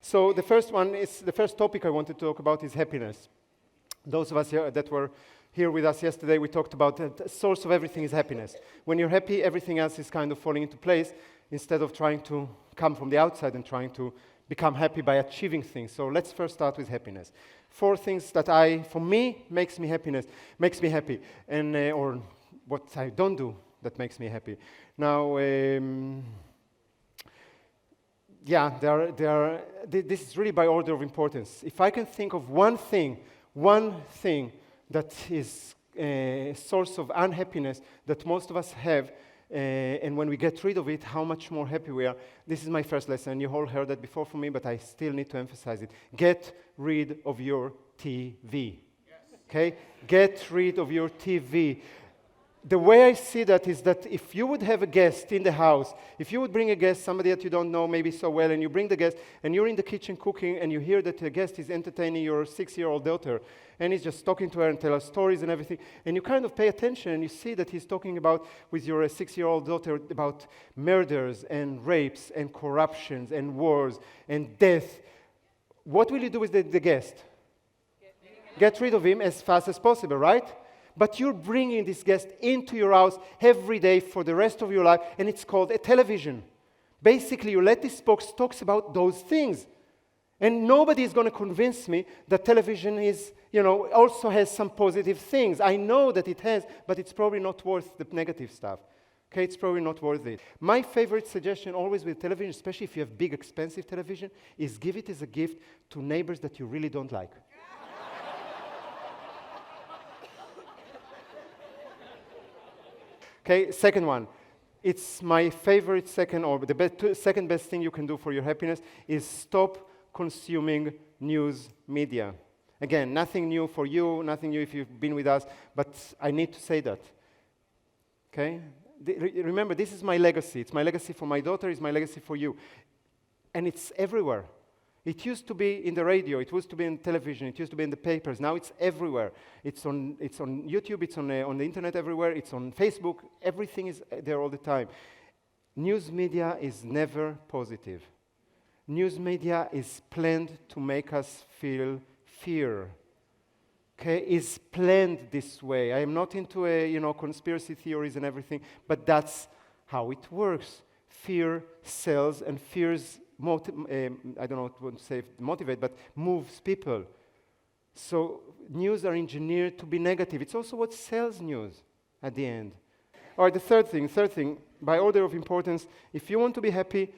So the first topic I want to talk about is happiness. Those of us here that were here with us yesterday, we talked about the source of everything is happiness. When you're happy, everything else is kind of falling into place instead of trying to come from the outside and trying to become happy by achieving things. So let's first start with happiness. 4 things that for me, makes me happy, and or what I don't do that makes me happy. Now, this is really by order of importance. If I can think of one thing that is a source of unhappiness that most of us have, and when we get rid of it, how much more happy we are. This is my first lesson. You all heard that before from me, but I still need to emphasize it. Get rid of your TV. Yes. Okay? Get rid of your TV. The way I see that is that if you would have a guest in the house, if you would bring a guest, somebody that you don't know maybe so well, and you bring the guest, and you're in the kitchen cooking, and you hear that the guest is entertaining your 6-year-old daughter, and he's just talking to her and tell her stories and everything, and you kind of pay attention, and you see that he's talking about, with your 6-year-old daughter, about murders and rapes and corruptions and wars and death. What will you do with the guest? Get rid of him as fast as possible, right? But you're bringing this guest into your house every day for the rest of your life, and it's called a television. Basically, you let this box talks about those things. And nobody is going to convince me that television is, also has some positive things. I know that it has, but it's probably not worth the negative stuff. Okay, it's probably not worth it. My favorite suggestion always with television, especially if you have big, expensive television, is give it as a gift to neighbors that you really don't like. Okay, second one. It's my favorite second best thing you can do for your happiness is stop consuming news media. Again, nothing new for you, nothing new if you've been with us, but I need to say that. Okay? Remember, this is my legacy. It's my legacy for my daughter, it's my legacy for you. And it's everywhere. It used to be in the radio, it used to be in television, it used to be in the papers. Now it's everywhere. It's on YouTube, it's on the internet everywhere, it's on Facebook. Everything is there all the time. News media is never positive. News media is planned to make us feel fear. Okay, is planned this way. I am not into conspiracy theories and everything, but that's how it works. Fear sells, and fears I don't know what to say, motivate, but moves people. So news are engineered to be negative. It's also what sells news at the end. All right, the third thing, by order of importance, if you want to be happy,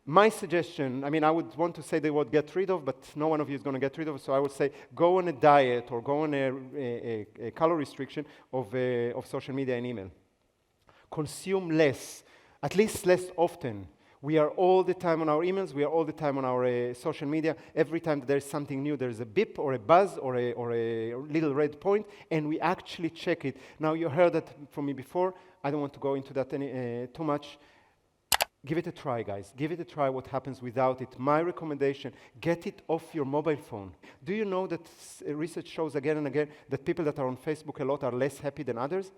my suggestion, I would want to say the word get rid of, but no one of you is going to get rid of it, so I would say go on a diet or go on a calorie restriction of social media and email. Consume less, at least less often. We are all the time on our emails, we are all the time on our social media. Every time there's something new, there's a beep or a buzz or a little red point, and we actually check it. Now, you heard that from me before. I don't want to go into that too much. Give it a try, guys. Give it a try what happens without it. My recommendation, get it off your mobile phone. Do you know that research shows again and again that people that are on Facebook a lot are less happy than others?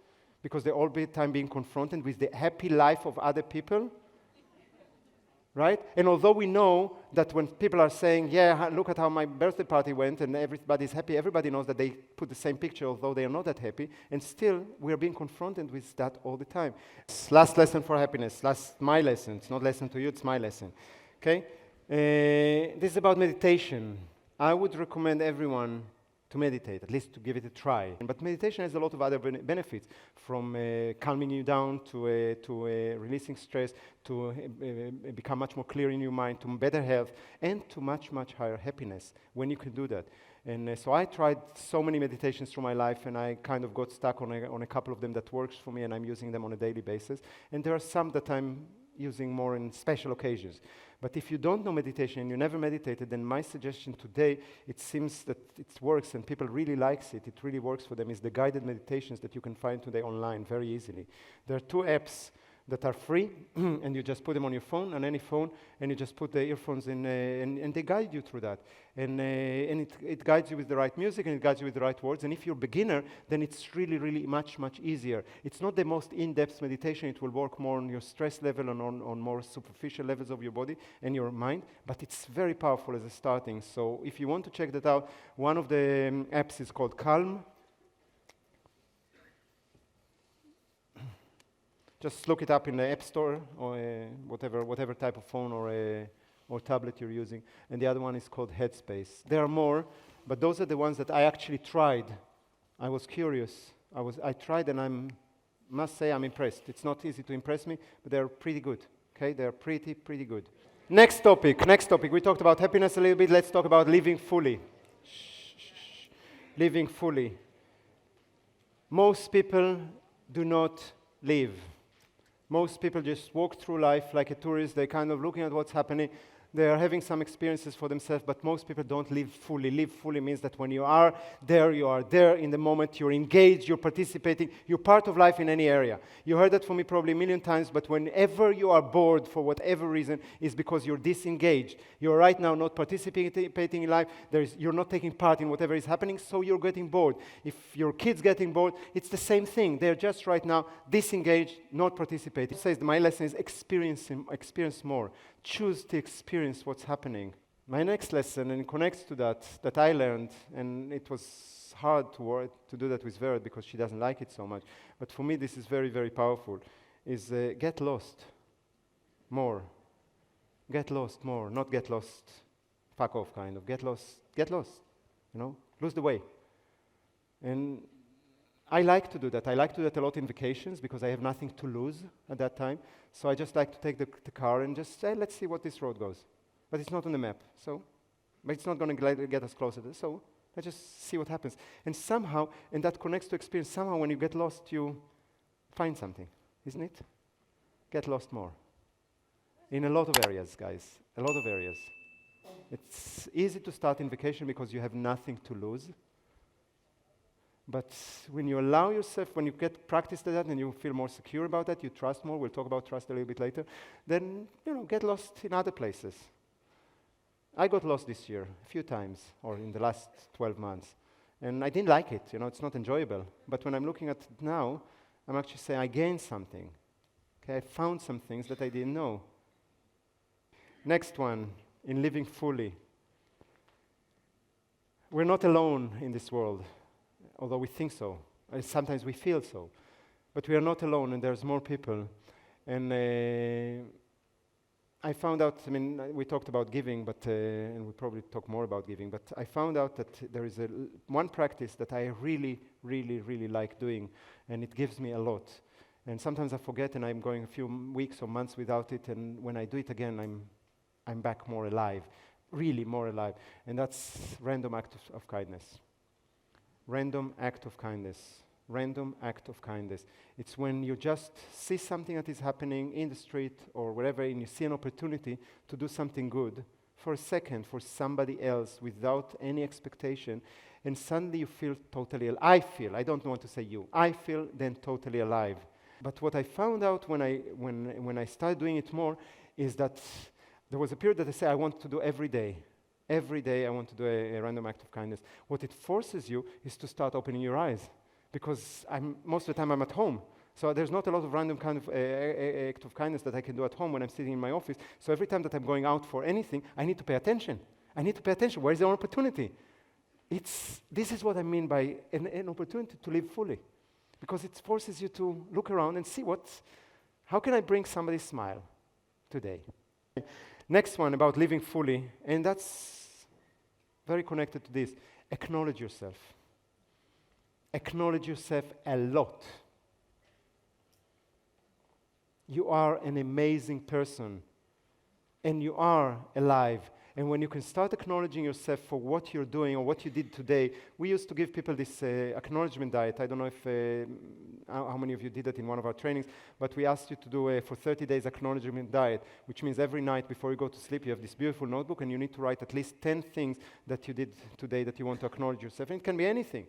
Because they're all the time being confronted with the happy life of other people. Right? And although we know that when people are saying, yeah, look at how my birthday party went and everybody's happy, everybody knows that they put the same picture although they are not that happy, and still we are being confronted with that all the time. Last lesson for happiness, my lesson. It's not lesson to you, it's my lesson. Okay? This is about meditation. I would recommend everyone to meditate, at least to give it a try. But meditation has a lot of other benefits, from calming you down to releasing stress, to become much more clear in your mind, to better health, and to much, much higher happiness when you can do that. And so I tried so many meditations through my life, and I kind of got stuck on a couple of them that works for me, and I'm using them on a daily basis. And there are some that I'm using more in special occasions. But if you don't know meditation and you never meditated, then my suggestion today, it seems that it works and people really likes it, it really works for them, is the guided meditations that you can find today online very easily. There are 2 apps that are free, and you just put them on your phone, on any phone, and you just put the earphones in, and they guide you through that. And it guides you with the right music, and it guides you with the right words. And if you're a beginner, then it's really, really much, much easier. It's not the most in-depth meditation. It will work more on your stress level and on more superficial levels of your body and your mind, but it's very powerful as a starting. So if you want to check that out, one of the apps is called Calm. Just look it up in the App Store or whatever type of phone or tablet you're using. And the other one is called Headspace. There are more, but those are the ones that I actually tried. I was curious. I tried, and I must say I'm impressed. It's not easy to impress me, but they're pretty good. Okay, they're pretty good. Next topic. We talked about happiness a little bit. Let's talk about living fully. Living fully. Most people do not live. Most people just walk through life like a tourist. They're kind of looking at what's happening. They are having some experiences for themselves, but most people don't live fully. Live fully means that when you are there in the moment, you're engaged, you're participating, you're part of life in any area. You heard that from me probably a million times, but whenever you are bored for whatever reason, it's because you're disengaged. You're right now not participating in life. You're not taking part in whatever is happening, so you're getting bored. If your kid's getting bored, it's the same thing. They're just right now disengaged, not participating. It says my lesson is experience more. Choose to experience what's happening. My next lesson, and it connects to that I learned, and it was hard to do that with Vera because she doesn't like it so much, but for me this is very, very powerful, is get lost more. Get lost more, not get lost, fuck off kind of. Get lost, lose the way. And I like to do that. I like to do that a lot in vacations because I have nothing to lose at that time. So I just like to take the car and just say, let's see what this road goes. But it's not on the map, but it's not going to get us closer. So let's just see what happens. And somehow, and that connects to experience, somehow when you get lost, you find something, isn't it? Get lost more. In a lot of areas, guys, a lot of areas. It's easy to start in vacation because you have nothing to lose. But when you allow yourself, when you get practice to that and you feel more secure about that, you trust more, we'll talk about trust a little bit later, then, get lost in other places. I got lost this year a few times, or in the last 12 months. And I didn't like it, it's not enjoyable. But when I'm looking at it now, I'm actually saying I gained something. Okay, I found some things that I didn't know. Next one, in living fully. We're not alone in this world. Although we think so. Sometimes we feel so. But we are not alone, and there's more people. And I found out, we talked about giving, and we'll probably talk more about giving, but I found out that there is one practice that I really, really, really like doing, and it gives me a lot. And sometimes I forget, and I'm going a few weeks or months without it, and when I do it again, I'm back more alive, really more alive. And that's random act of kindness. Random act of kindness. Random act of kindness. It's when you just see something that is happening in the street or wherever, and you see an opportunity to do something good for a second for somebody else without any expectation, and suddenly you feel totally alive. I don't want to say you, I feel then totally alive. But what I found out when I started doing it more is that there was a period that I said I want to do every day. Every day I want to do a random act of kindness. What it forces you is to start opening your eyes, because most of the time I'm at home. So there's not a lot of random kind of act of kindness that I can do at home when I'm sitting in my office. So every time that I'm going out for anything, I need to pay attention. Where is the opportunity? This is what I mean by an opportunity to live fully, because it forces you to look around and see how can I bring somebody's smile today? Next one about living fully, and that's very connected to this. Acknowledge yourself. Acknowledge yourself a lot. You are an amazing person, and you are alive. And when you can start acknowledging yourself for what you're doing or what you did today, we used to give people this acknowledgement diet. I don't know if how many of you did that in one of our trainings, but we asked you to do for 30 days acknowledgement diet, which means every night before you go to sleep, you have this beautiful notebook, and you need to write at least 10 things that you did today that you want to acknowledge yourself. And it can be anything,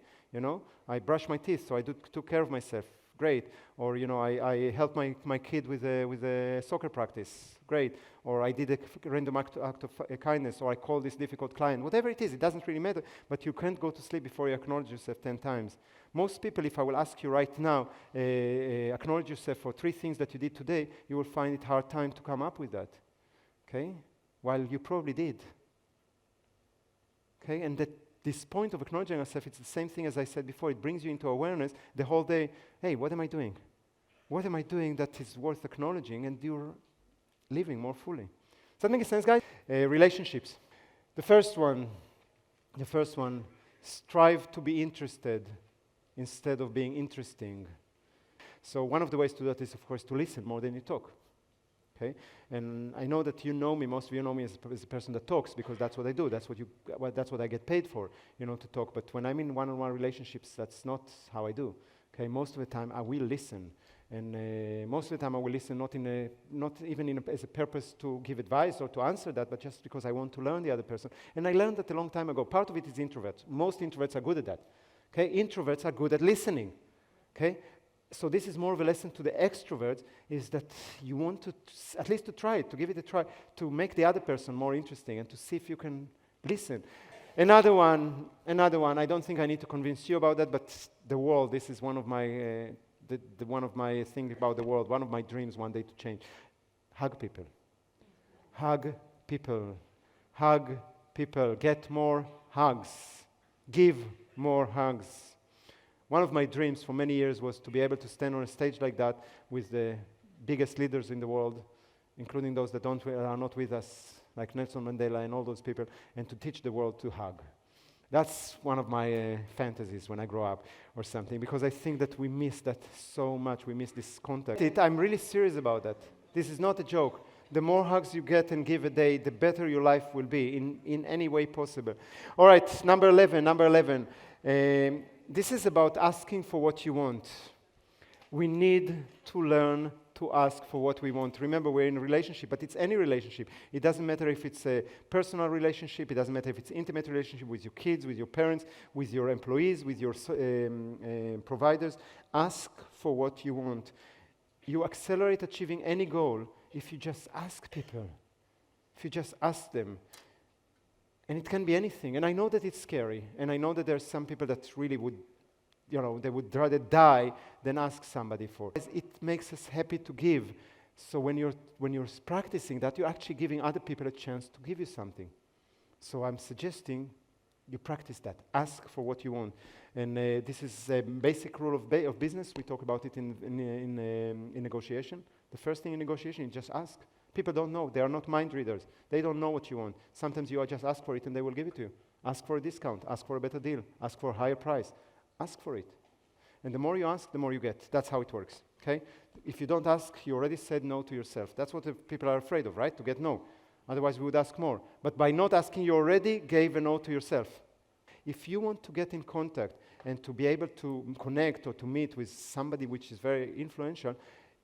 I brush my teeth, so I took care of myself. great. Or, I helped my kid with a soccer practice, great. Or I did a random act of kindness, or I called this difficult client. Whatever it is, it doesn't really matter, but you can't go to sleep before you acknowledge yourself 10 times. Most people, if I will ask you right now, acknowledge yourself for 3 things that you did today, you will find it hard time to come up with that, okay? While you probably did. Okay, and this point of acknowledging yourself, it's the same thing as I said before. It brings you into awareness the whole day. Hey, what am I doing? What am I doing that is worth acknowledging? And you're living more fully. Does that make sense, guys? Relationships. The first one, strive to be interested instead of being interesting. So one of the ways to do that is, of course, to listen more than you talk. Okay? And I know that you know me, most of you know me as a person that talks, because that's what I do. That's what I get paid for, to talk. But when I'm in one-on-one relationships, that's not how I do. Okay? Most of the time, I will listen. And most of the time, I will listen not even as a purpose to give advice or to answer that, but just because I want to learn the other person. And I learned that a long time ago. Part of it is introverts. Most introverts are good at that. Okay? Introverts are good at listening. Okay? So this is more of a lesson to the extroverts, is that you want to, at least to try it, to give it a try, to make the other person more interesting and to see if you can listen. Another one, I don't think I need to convince you about that, but the world, this is one of my, one of my things about the world, one of my dreams one day to change. Hug people. Hug people. Hug people. Get more hugs. Give more hugs. One of my dreams for many years was to be able to stand on a stage like that with the biggest leaders in the world, including those that are not with us, like Nelson Mandela and all those people, and to teach the world to hug. That's one of my fantasies when I grow up or something, because I think that we miss that so much. We miss this contact. I'm really serious about that. This is not a joke. The more hugs you get and give a day, the better your life will be in any way possible. All right, number 11. This is about asking for what you want. We need to learn to ask for what we want. Remember, we're in a relationship, but it's any relationship. It doesn't matter if it's a personal relationship. It doesn't matter if it's an intimate relationship with your kids, with your parents, with your employees, with your providers. Ask for what you want. You accelerate achieving any goal if you just ask people, if you just ask them. And it can be anything. And I know that it's scary. And I know that there are some people that really would, they would rather die than ask somebody for. It makes us happy to give. So when you're practicing that, you're actually giving other people a chance to give you something. So I'm suggesting you practice that. Ask for what you want. And this is a basic rule of business. We talk about it in negotiation. The first thing in negotiation is just ask. People don't know. They are not mind readers. They don't know what you want. Sometimes you just ask for it and they will give it to you. Ask for a discount. Ask for a better deal. Ask for a higher price. Ask for it. And the more you ask, the more you get. That's how it works. Okay? If you don't ask, you already said no to yourself. That's what the people are afraid of, right? To get no. Otherwise, we would ask more. But by not asking, you already gave a no to yourself. If you want to get in contact and to be able to connect or to meet with somebody which is very influential,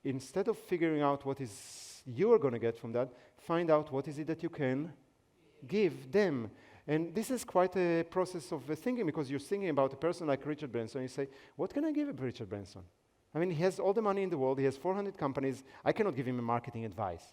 instead of figuring out what is you're going to get from that, find out what is it that you can give them. And this is quite a process of thinking, because you're thinking about a person like Richard Branson. You say, what can I give Richard Branson? I mean, he has all the money in the world. He has 400 companies. I cannot give him a marketing advice,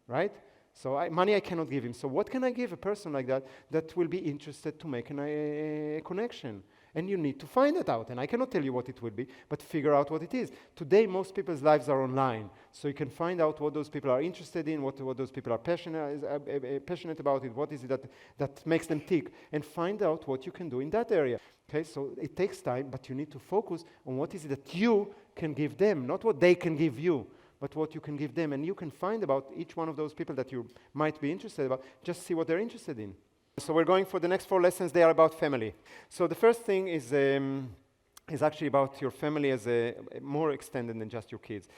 right? So money I cannot give him. So what can I give a person like that that will be interested to make a connection? And you need to find it out. And I cannot tell you what it will be, but figure out what it is. Today, most people's lives are online. So you can find out what those people are interested in, what those people are passionate about it, what is it that makes them tick, and find out what you can do in that area. Okay, so it takes time, but you need to focus on what is it that you can give them, not what they can give you, but what you can give them. And you can find about each one of those people that you might be interested about, just see what they're interested in. So we're going for the next 4 lessons. They are about family. So the first thing is actually about your family as more extended than just your kids.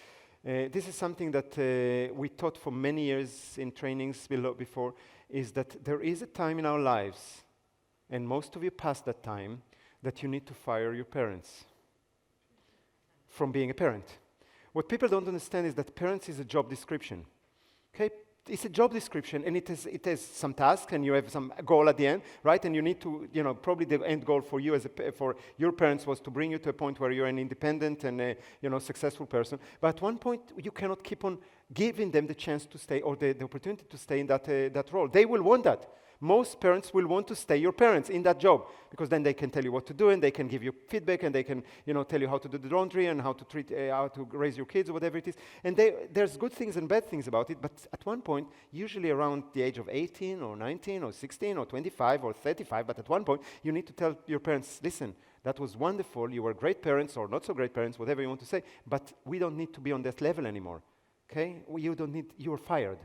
This is something that we taught for many years in trainings before, is that there is a time in our lives, and most of you passed that time, that you need to fire your parents from being a parent. What people don't understand is that parents is a job description. Okay? it's a job description, and it has some tasks, and you have some goal at the end, right? And you need to, probably the end goal for you for your parents was to bring you to a point where you're an independent and successful person. But at one point, you cannot keep on giving them the chance to stay or the opportunity to stay in that role. They will want that. Most parents will want to stay your parents in that job because then they can tell you what to do and they can give you feedback and they can, tell you how to do the laundry and how to raise your kids or whatever it is. And there's good things and bad things about it, but at one point, usually around the age of 18 or 19 or 16 or 25 or 35, but at one point, you need to tell your parents, listen, that was wonderful, you were great parents or not so great parents, whatever you want to say, but we don't need to be on that level anymore, okay? You're fired.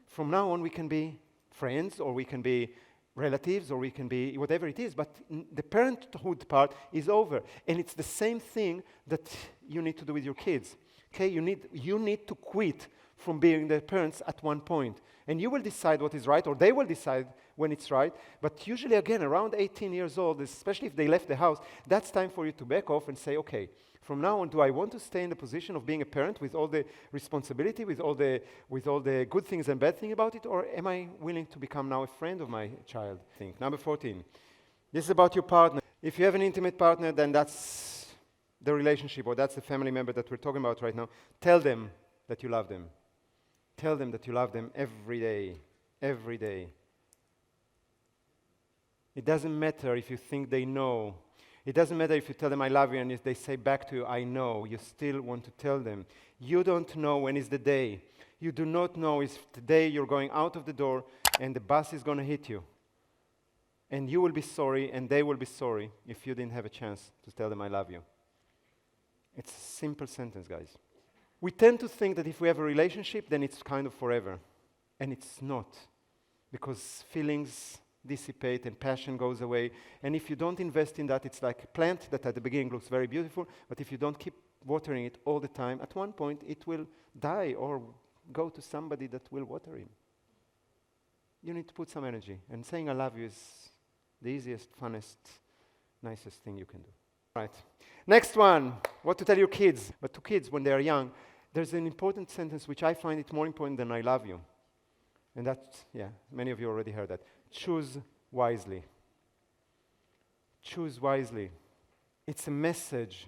From now on, we can be friends, or we can be relatives, or we can be whatever it is, but the parenthood part is over. And it's the same thing that you need to do with your kids. Okay, you need to quit from being their parents at one point. And you will decide what is right, or they will decide when it's right. But usually, again, around 18 years old, especially if they left the house, that's time for you to back off and say, okay, from now on, do I want to stay in the position of being a parent with all the responsibility, with all the good things and bad things about it, or am I willing to become now a friend of my child? Number 14. This is about your partner. If you have an intimate partner, then that's the relationship, or that's the family member that we're talking about right now. Tell them that you love them. Tell them that you love them every day. Every day. It doesn't matter if you think they know. It doesn't matter if you tell them I love you and if they say back to you, I know. You still want to tell them. You don't know when is the day. You do not know if the day you're going out of the door and the bus is going to hit you. And you will be sorry and they will be sorry if you didn't have a chance to tell them I love you. It's a simple sentence, guys. We tend to think that if we have a relationship, then it's kind of forever. And it's not. Because feelings dissipate and passion goes away. And if you don't invest in that, it's like a plant that at the beginning looks very beautiful, but if you don't keep watering it all the time, at one point it will die or go to somebody that will water him. You need to put some energy. And saying I love you is the easiest, funnest, nicest thing you can do. Right. Next one, what to tell your kids. But to kids, when they are young, there's an important sentence which I find it more important than I love you. And that's, many of you already heard that. Choose wisely. Choose wisely. It's a message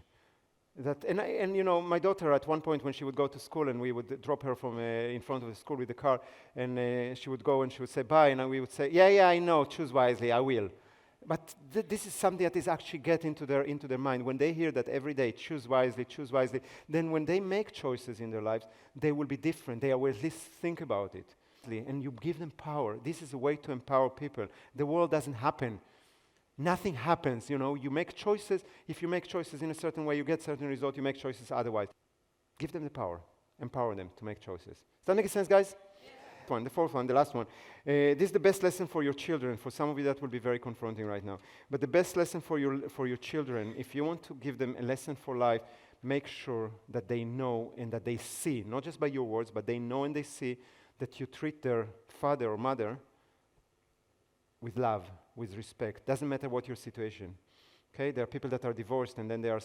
that, and my daughter at one point when she would go to school and we would drop her from in front of the school with the car and she would go and she would say bye and we would say, yeah, I know, choose wisely, I will. But this is something that is actually get into their mind. When they hear that every day, choose wisely, then when they make choices in their lives, they will be different. They will at least think about it. And you give them power. This is a way to empower people. The world doesn't happen. Nothing happens, You make choices. If you make choices in a certain way, you get certain results. You make choices otherwise. Give them the power. Empower them to make choices. Does that make sense, guys? Yeah. The fourth one, the last one. This is the best lesson for your children. For some of you, that will be very confronting right now. But the best lesson for your children, if you want to give them a lesson for life, make sure that they know and that they see, not just by your words, but they know and they see that you treat their father or mother with love, with respect. Doesn't matter what your situation. Okay, there are people that are divorced and then they are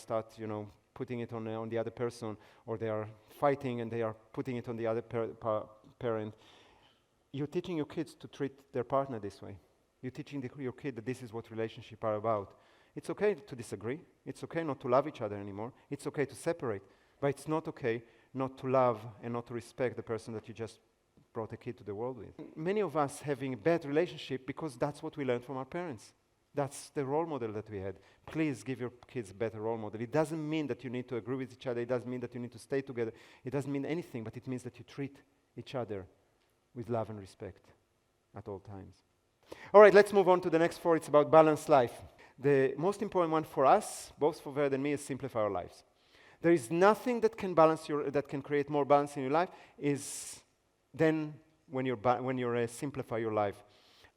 putting it on the other person, or they are fighting and they are putting it on the other parent. You're teaching your kids to treat their partner this way. You're teaching your kid that this is what relationships are about. It's okay to disagree. It's okay not to love each other anymore. It's okay to separate. But it's not okay not to love and not to respect the person that you just brought a kid to the world with. Many of us having a bad relationship because that's what we learned from our parents. That's the role model that we had. Please give your kids a better role model. It doesn't mean that you need to agree with each other. It doesn't mean that you need to stay together. It doesn't mean anything, but it means that you treat each other with love and respect at all times. All right, let's move on to the next 4. It's about balanced life. The most important one for us, both for Verd and me, is simplify our lives. There is nothing that can that can create more balance in your life than when you simplify your life.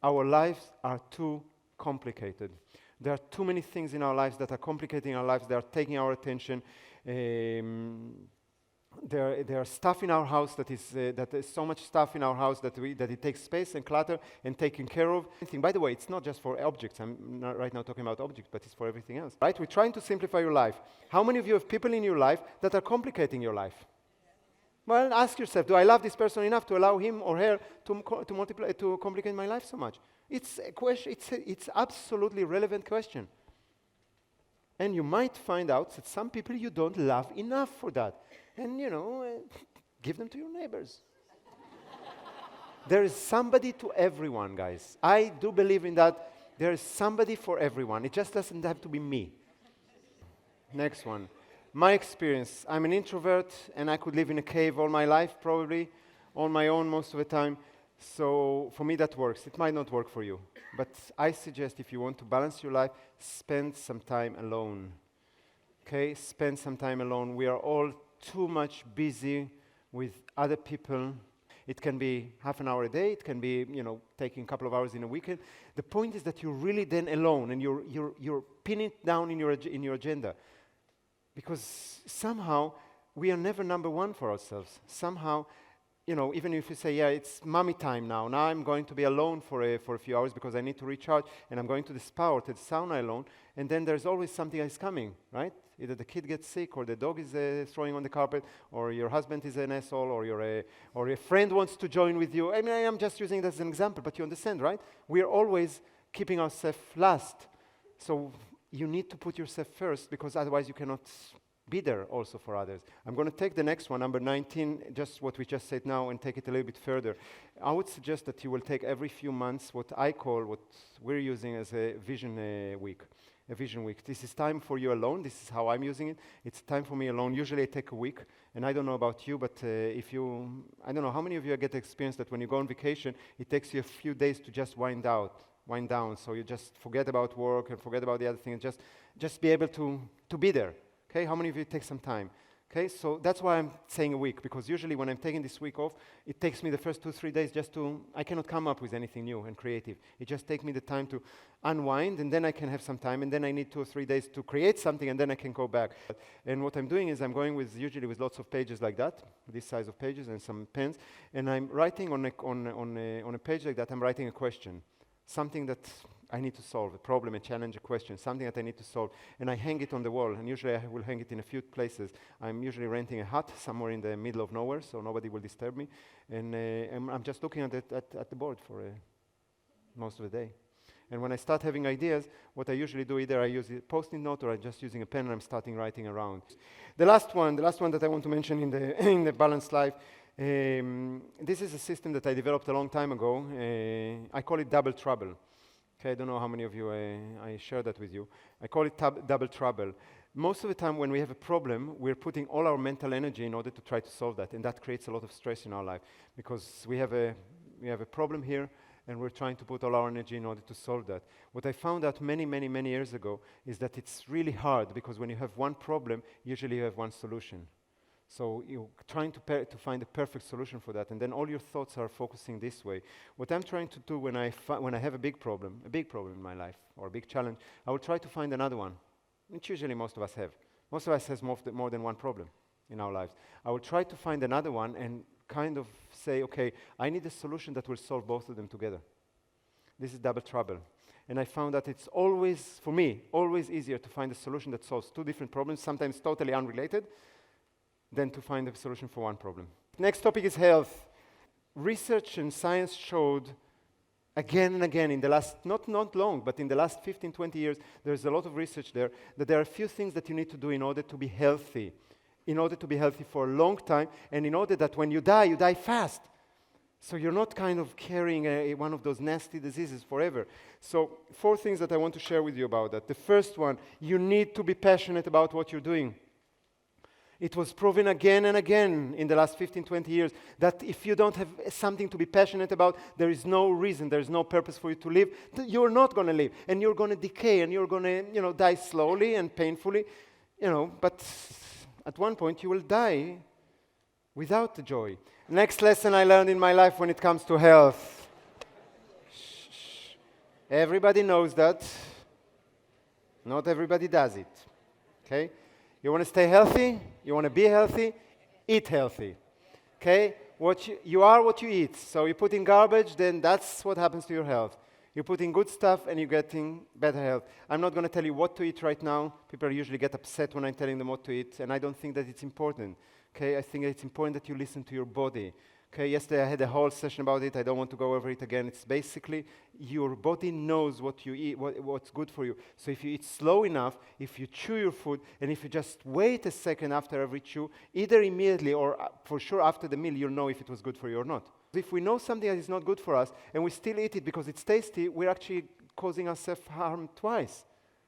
Our lives are too complicated. There are too many things in our lives that are complicating our lives. They are taking our attention. There are stuff in our house that is so much stuff in our house that it takes space and clutter and taken care of. By the way, it's not just for objects. I'm not right now talking about objects, but it's for everything else. Right? We're trying to simplify your life. How many of you have people in your life that are complicating your life? Well, ask yourself, do I love this person enough to allow him or her to multiply, to complicate my life so much? It's a question, it's absolutely relevant question. And you might find out that some people you don't love enough for that. And, give them to your neighbors. There is somebody to everyone, guys. I do believe in that. There is somebody for everyone. It just doesn't have to be me. Next one. My experience. I'm an introvert, and I could live in a cave all my life, probably, on my own most of the time. So for me, that works. It might not work for you. But I suggest if you want to balance your life, spend some time alone. Okay? Spend some time alone. We are all too much busy with other people. It can be half an hour a day. It can be, taking a couple of hours in a weekend. The point is that you're really then alone, and you're pinning it down in your agenda. Because somehow we are never number one for ourselves. Somehow, even if you say, yeah, it's mommy time now. Now I'm going to be alone for a few hours because I need to recharge, and I'm going to the spa or to the sauna alone. And then there's always something else coming, right? Either the kid gets sick, or the dog is throwing on the carpet, or your husband is an asshole, or your friend wants to join with you. I mean, I am just using it as an example, but you understand, right? We are always keeping ourselves last. So you need to put yourself first, because otherwise you cannot be there also for others. I'm going to take the next one, number 19, just what we just said now, and take it a little bit further. I would suggest that you will take every few months what we're using as a vision week. A vision week. This is time for you alone. This is how I'm using it. It's time for me alone. Usually I take a week, and I don't know about you, but I don't know how many of you get the experience that when you go on vacation, it takes you a few days to just wind down. So you just forget about work and forget about the other thing, and just be able to be there. Okay, how many of you take some time? Okay, so that's why I'm saying a week, because usually when I'm taking this week off, it takes me the first 2-3 days I cannot come up with anything new and creative. It just takes me the time to unwind, and then I can have some time, and then I need 2 or 3 days to create something, and then I can go back. And what I'm doing is I'm going usually with lots of pages like that, this size of pages, and some pens, and I'm writing on a page like that, I'm writing a question, something that I need to solve, a problem, a challenge, a question, something that I need to solve, and I hang it on the wall, and usually I will hang it in a few places. I'm usually renting a hut somewhere in the middle of nowhere, so nobody will disturb me, and I'm just looking at the board for most of the day. And when I start having ideas, what I usually do, either I use a post-it note or I'm just using a pen and I'm starting writing around. The last one that I want to mention in the balanced life, this is a system that I developed a long time ago. I call it double trouble. Okay, I don't know how many of you I share that with you. I call it double trouble. Most of the time when we have a problem, we're putting all our mental energy in order to try to solve that, and that creates a lot of stress in our life, because we have a problem here, and we're trying to put all our energy in order to solve that. What I found out many years ago is that it's really hard, because when you have one problem, usually you have one solution. So you're trying to find a perfect solution for that, and then all your thoughts are focusing this way. What I'm trying to do when I have a big problem in my life, or a big challenge, I will try to find another one, which usually most of us have. Most of us has more than one problem in our lives. I will try to find another one and kind of say, okay, I need a solution that will solve both of them together. This is double trouble. And I found that it's always, for me, always easier to find a solution that solves two different problems, sometimes totally unrelated, than to find a solution for one problem. Next topic is health. Research and science showed again and again in the last, not long, but in the last 15, 20 years, there's a lot of research there, that there are a few things that you need to do in order to be healthy. In order to be healthy for a long time, and in order that when you die fast. So you're not kind of carrying one of those nasty diseases forever. So 4 things that I want to share with you about that. The first one, you need to be passionate about what you're doing. It was proven again and again in the last 15, 20 years that if you don't have something to be passionate about, there is no reason, there is no purpose for you to live. You're not going to live, and you're going to decay, and you're going to, die slowly and painfully, but at one point you will die without the joy. Next lesson I learned in my life when it comes to health. Everybody knows that. Not everybody does it. Okay? You want to stay healthy? You want to be healthy? Eat healthy. Okay? You are what you eat. So you put in garbage, then that's what happens to your health. You put in good stuff and you're getting better health. I'm not going to tell you what to eat right now. People usually get upset when I'm telling them what to eat, and I don't think that it's important. Okay, I think it's important that you listen to your body. Okay, yesterday I had a whole session about it. I don't want to go over it again. It's basically your body knows what you eat, what's good for you. So if you eat slow enough, if you chew your food, and if you just wait a second after every chew, either immediately or for sure after the meal, you'll know if it was good for you or not. If we know something that is not good for us and we still eat it because it's tasty, we're actually causing ourselves harm twice.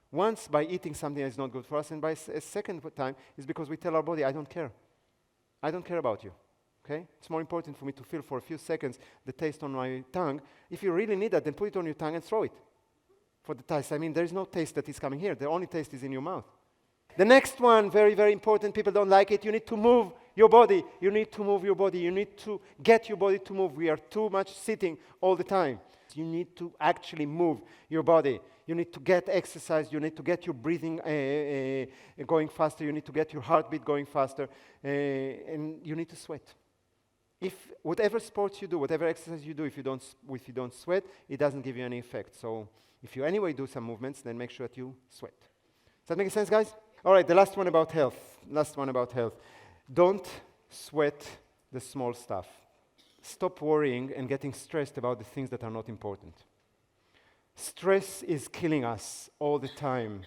Once by eating something that is not good for us, and by a second time is because we tell our body, I don't care. I don't care about you. Okay? It's more important for me to feel for a few seconds the taste on my tongue. If you really need that, then put it on your tongue and throw it. For the taste, I mean, there is no taste that is coming here. The only taste is in your mouth. The next one, very, very important. People don't like it. You need to move your body. You need to move your body. You need to get your body to move. We are too much sitting all the time. You need to actually move your body. You need to get exercise. You need to get your breathing going faster. You need to get your heartbeat going faster. And you need to sweat. If whatever sports you do, whatever exercise you do, if you don't sweat, it doesn't give you any effect. So if you anyway do some movements, then make sure that you sweat. Does that make sense, guys? All right, the last one about health. Don't sweat the small stuff. Stop worrying and getting stressed about the things that are not important. Stress is killing us all the time.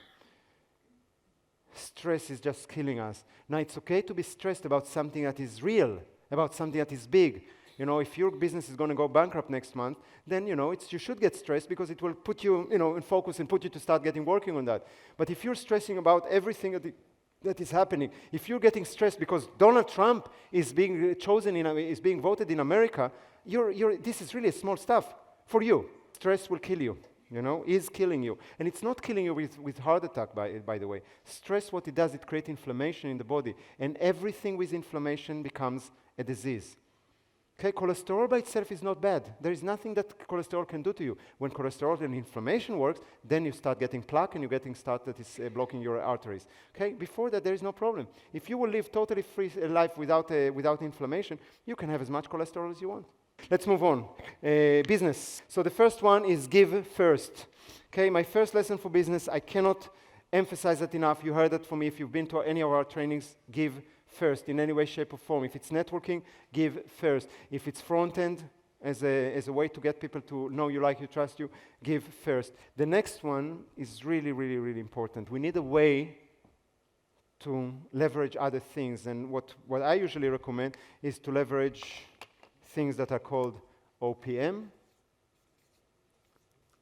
Stress is just killing us. Now, it's okay to be stressed about something that is real, about something that is big. You know, if your business is going to go bankrupt next month, then, you should get stressed because it will put you, in focus and put you to start working on that. But if you're stressing about everything that is happening, if you're getting stressed because Donald Trump is being is being voted in America, this is really small stuff for you. Stress will kill you, is killing you. And it's not killing you with heart attack, by the way. Stress, what it does, it creates inflammation in the body. And everything with inflammation becomes a disease. Okay, cholesterol by itself is not bad. There is nothing that cholesterol can do to you. When cholesterol and inflammation works, then you start getting plaque and you're getting stuff that is blocking your arteries. Okay, before that, there is no problem. If you will live totally free life without inflammation, you can have as much cholesterol as you want. Let's move on. Business. So the first one is give first. Okay, my first lesson for business, I cannot emphasize that enough. You heard that from me. If you've been to any of our trainings, give first in any way, shape, or form. If it's networking, give first. If it's front end, as a way to get people to know you, like you, trust you, give first. The next one is really, really, really important. We need a way to leverage other things. And what I usually recommend is to leverage things that are called OPM,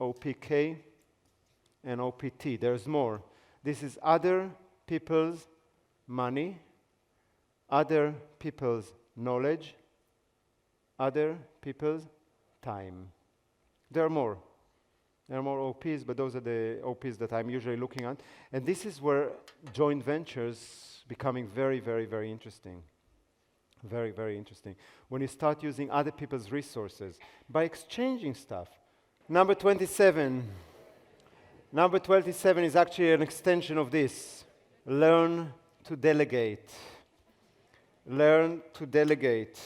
OPK, and OPT. There's more. This is other people's money, other people's knowledge, other people's time. There are more. There are more OPs, but those are the OPs that I'm usually looking at. And this is where joint ventures becoming very, very, very interesting. Very, very interesting. When you start using other people's resources by exchanging stuff. Number 27. Number 27 is actually an extension of this. Learn to delegate. Learn to delegate.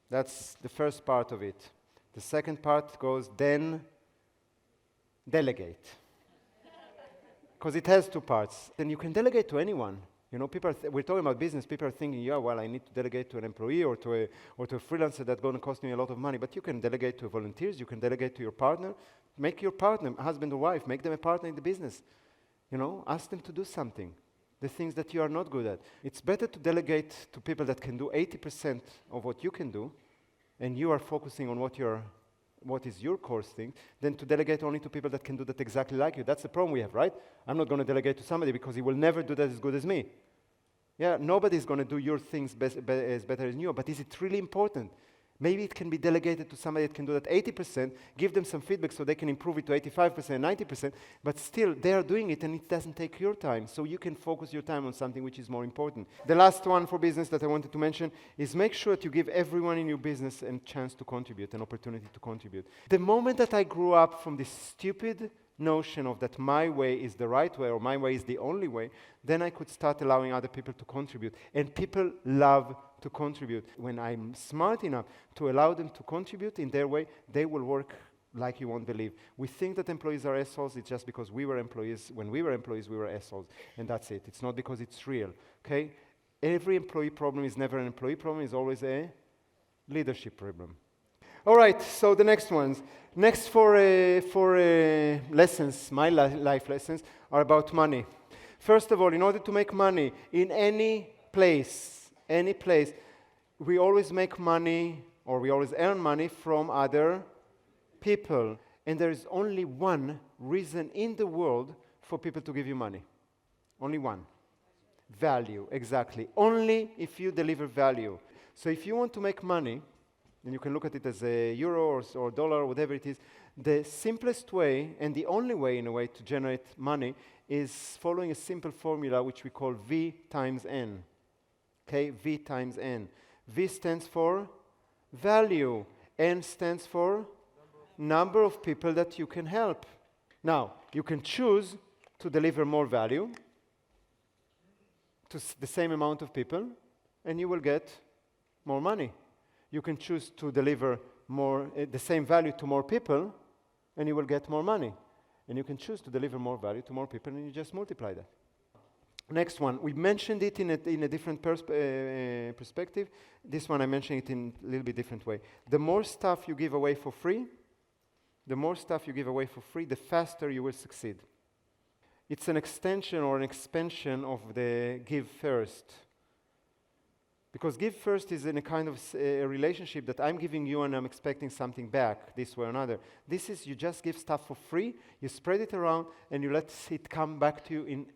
That's the first part of it. The second part goes, then delegate. Because it has two parts. Then you can delegate to anyone. We're talking about business. People are thinking, yeah, well, I need to delegate to an employee or to a freelancer that's going to cost me a lot of money. But you can delegate to volunteers. You can delegate to your partner. Make your partner, husband or wife, make them a partner in the business. Ask them to do something. The things that you are not good at. It's better to delegate to people that can do 80% of what you can do, and you are focusing on what is your core thing, than to delegate only to people that can do that exactly like you. That's the problem we have, right? I'm not going to delegate to somebody because he will never do that as good as me. Yeah, nobody's going to do your things as better as you, but is it really important? Maybe it can be delegated to somebody that can do that 80%, give them some feedback so they can improve it to 85%, 90%, but still, they are doing it and it doesn't take your time, so you can focus your time on something which is more important. The last one for business that I wanted to mention is make sure that you give everyone in your business a chance to contribute, an opportunity to contribute. The moment that I grew up from this stupid notion of that my way is the right way or my way is the only way, then I could start allowing other people to contribute. And people love to contribute. When I'm smart enough to allow them to contribute in their way, they will work like you won't believe. We think that employees are assholes. It's just because we were employees. When we were employees, we were assholes. And that's it. It's not because it's real. Okay? Every employee problem is never an employee problem, it's always a leadership problem. All right, so the next ones. Next four lessons, my life lessons, are about money. First of all, in order to make money in any place, we always make money, or we always earn money from other people. And there is only one reason in the world for people to give you money. Only one. Value, exactly. Only if you deliver value. So if you want to make money, and you can look at it as a euro or dollar, or whatever it is, the simplest way, and the only way in a way to generate money, is following a simple formula which we call V times N. Okay, V times N. V stands for value. N stands for number of people that you can help. Now, you can choose to deliver more value to the same amount of people, and you will get more money. You can choose to deliver the same value to more people, and you will get more money. And you can choose to deliver more value to more people, and you just multiply that. Next one, we mentioned it in a different perspective. This one I mentioned it in a little bit different way. The more stuff you give away for free, the faster you will succeed. It's an extension or an expansion of the give first. Because give first is in a kind of a relationship that I'm giving you and I'm expecting something back this way or another. This is you just give stuff for free, you spread it around, and you let it come back to you in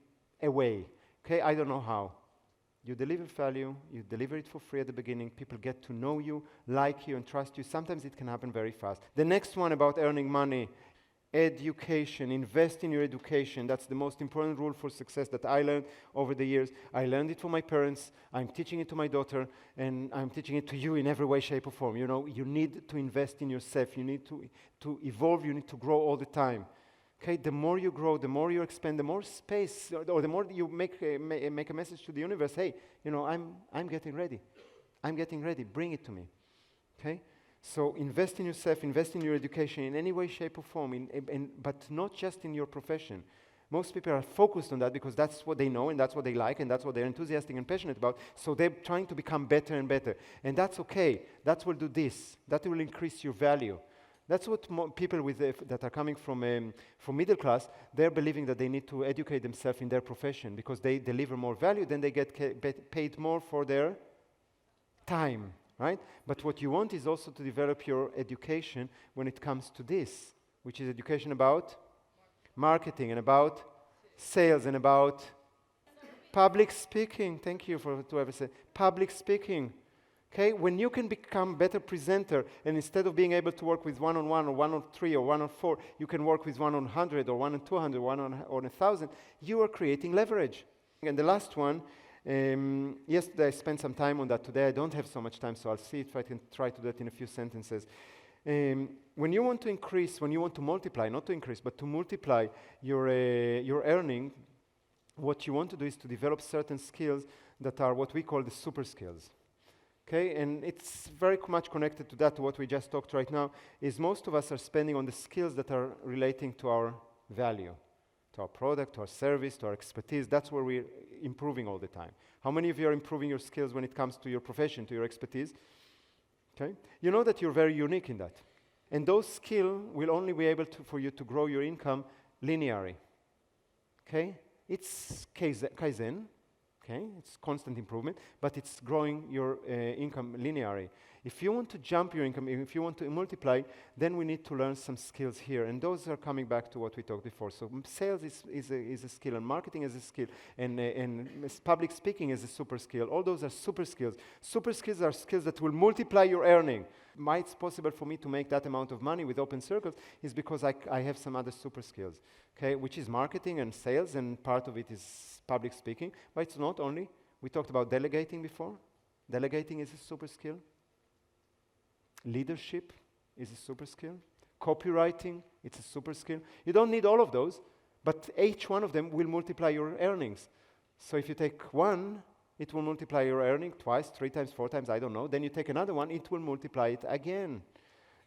a way. Okay, I don't know how. You deliver value, you deliver it for free at the beginning, people get to know you, like you, and trust you. Sometimes it can happen very fast. The next one about earning money, education. Invest in your education. That's the most important rule for success that I learned over the years. I learned it from my parents, I'm teaching it to my daughter, and I'm teaching it to you in every way, shape, or form. You know, you need to invest in yourself, you need to evolve, you need to grow all the time. Okay, the more you grow, the more you expand, the more space, or the more you make a message to the universe, hey, you know, I'm getting ready. I'm getting ready, bring it to me. Okay? So invest in yourself, invest in your education in any way, shape, or form, but not just in your profession. Most people are focused on that because that's what they know, and that's what they like, and that's what they're enthusiastic and passionate about, so they're trying to become better and better. And that's okay. That will do this. That will increase your value. That's what people that are coming from middle class, they're believing that they need to educate themselves in their profession because they deliver more value, then they get paid more for their time, right? But what you want is also to develop your education when it comes to this, which is education about marketing and about sales and about public speaking. Thank you for whoever said public speaking. Okay, when you can become better presenter, and instead of being able to work with 1-on-1 or 1-on-3 or 1-on-4, you can work with 1-on-100 or 1-on-200, 1-on-1,000, you are creating leverage. And the last one, yesterday I spent some time on that. Today I don't have so much time, so I'll see if I can try to do that in a few sentences. When you want to increase, when you want to multiply, not to increase, but to multiply your earning, what you want to do is to develop certain skills that are what we call the super skills. Okay, and it's very much connected to that, to what we just talked right now, is most of us are spending on the skills that are relating to our value, to our product, to our service, to our expertise. That's where we're improving all the time. How many of you are improving your skills when it comes to your profession, to your expertise? Okay, you know that you're very unique in that. And those skills will only be able for you to grow your income linearly. Okay, it's Kaizen. Okay, it's constant improvement, but it's growing your income linearly. If you want to jump your income, if you want to multiply, then we need to learn some skills here, and those are coming back to what we talked before. So sales is a skill, and marketing is a skill, and public speaking is a super skill. All those are super skills. Super skills are skills that will multiply your earning. Why it's possible for me to make that amount of money with open circles is because I have some other super skills, okay, which is marketing and sales, and part of it is public speaking, but it's not only. We talked about delegating before. Delegating is a super skill. Leadership is a super skill. Copywriting, it's a super skill. You don't need all of those, but each one of them will multiply your earnings. So if you take one, it will multiply your earning twice, 3 times, 4 times, I don't know. Then you take another one, it will multiply it again.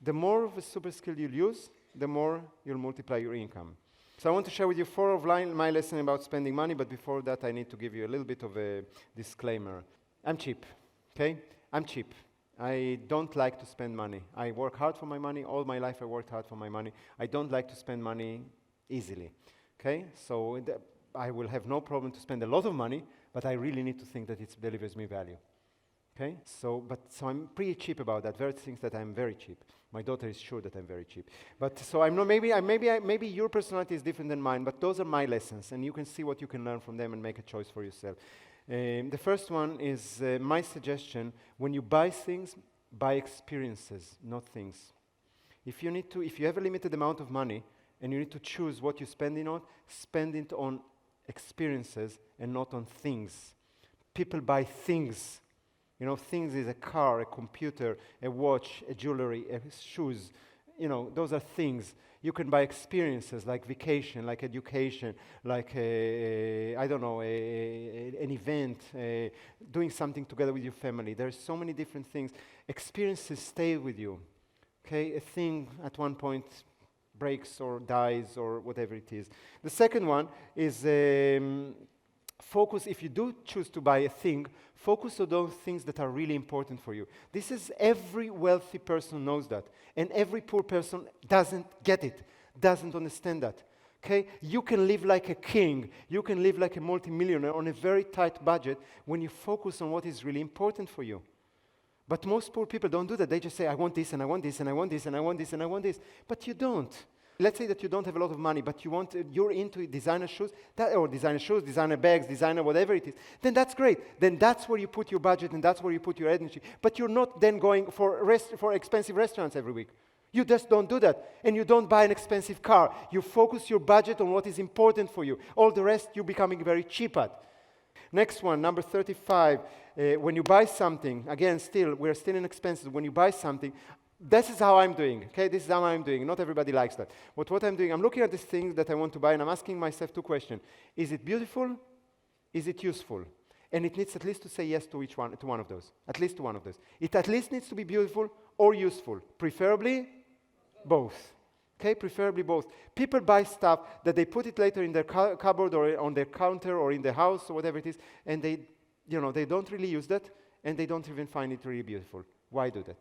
The more of a super skill you'll use, the more you'll multiply your income. So I want to share with you 4 of my lessons about spending money, but before that I need to give you a little bit of a disclaimer. I'm cheap, okay? I'm cheap. I don't like to spend money. I work hard for my money. All my life I worked hard for my money. I don't like to spend money easily, okay? So I will have no problem to spend a lot of money, but I really need to think that it delivers me value, okay? So I'm pretty cheap about that. Very things that I'm very cheap. My daughter is sure that I'm very cheap. But so I'm not, maybe your personality is different than mine, but those are my lessons, and you can see what you can learn from them and make a choice for yourself. The first one is my suggestion: when you buy things, buy experiences, not things. If you have a limited amount of money and you need to choose what you spend it on, spend it on experiences and not on things. People buy things. You know, things is a car, a computer, a watch, a jewelry, shoes. You know, those are things. You can buy experiences like vacation, like education, like I don't know, an event, doing something together with your family. There's so many different things. Experiences stay with you. Okay, a thing at one point breaks or dies or whatever it is. The second one is focus. If you do choose to buy a thing, focus on those things that are really important for you. This is every wealthy person knows that, and every poor person doesn't get it, doesn't understand that. Okay? You can live like a king, you can live like a multimillionaire on a very tight budget when you focus on what is really important for you. But most poor people don't do that. They just say, I want this, and I want this, and I want this, and I want this, and I want this. But you don't. Let's say that you don't have a lot of money, but you're into designer shoes, designer bags, designer whatever it is, then that's great. Then that's where you put your budget and that's where you put your energy. But you're not then going for expensive restaurants every week. You just don't do that. And you don't buy an expensive car. You focus your budget on what is important for you. All the rest you're becoming very cheap at. Next one, number 35. When you buy something, again, we're still in expenses. When you buy something, this is how I'm doing, okay? This is how I'm doing. Not everybody likes that. But what I'm doing, I'm looking at this thing that I want to buy, and I'm asking myself two questions. Is it beautiful? Is it useful? And it needs at least to say yes to one of those. At least to one of those. It at least needs to be beautiful or useful. Preferably both. Okay, preferably both. People buy stuff that they put it later in their cupboard or on their counter or in the house or whatever it is, and they don't really use that, and they don't even find it really beautiful. Why do that?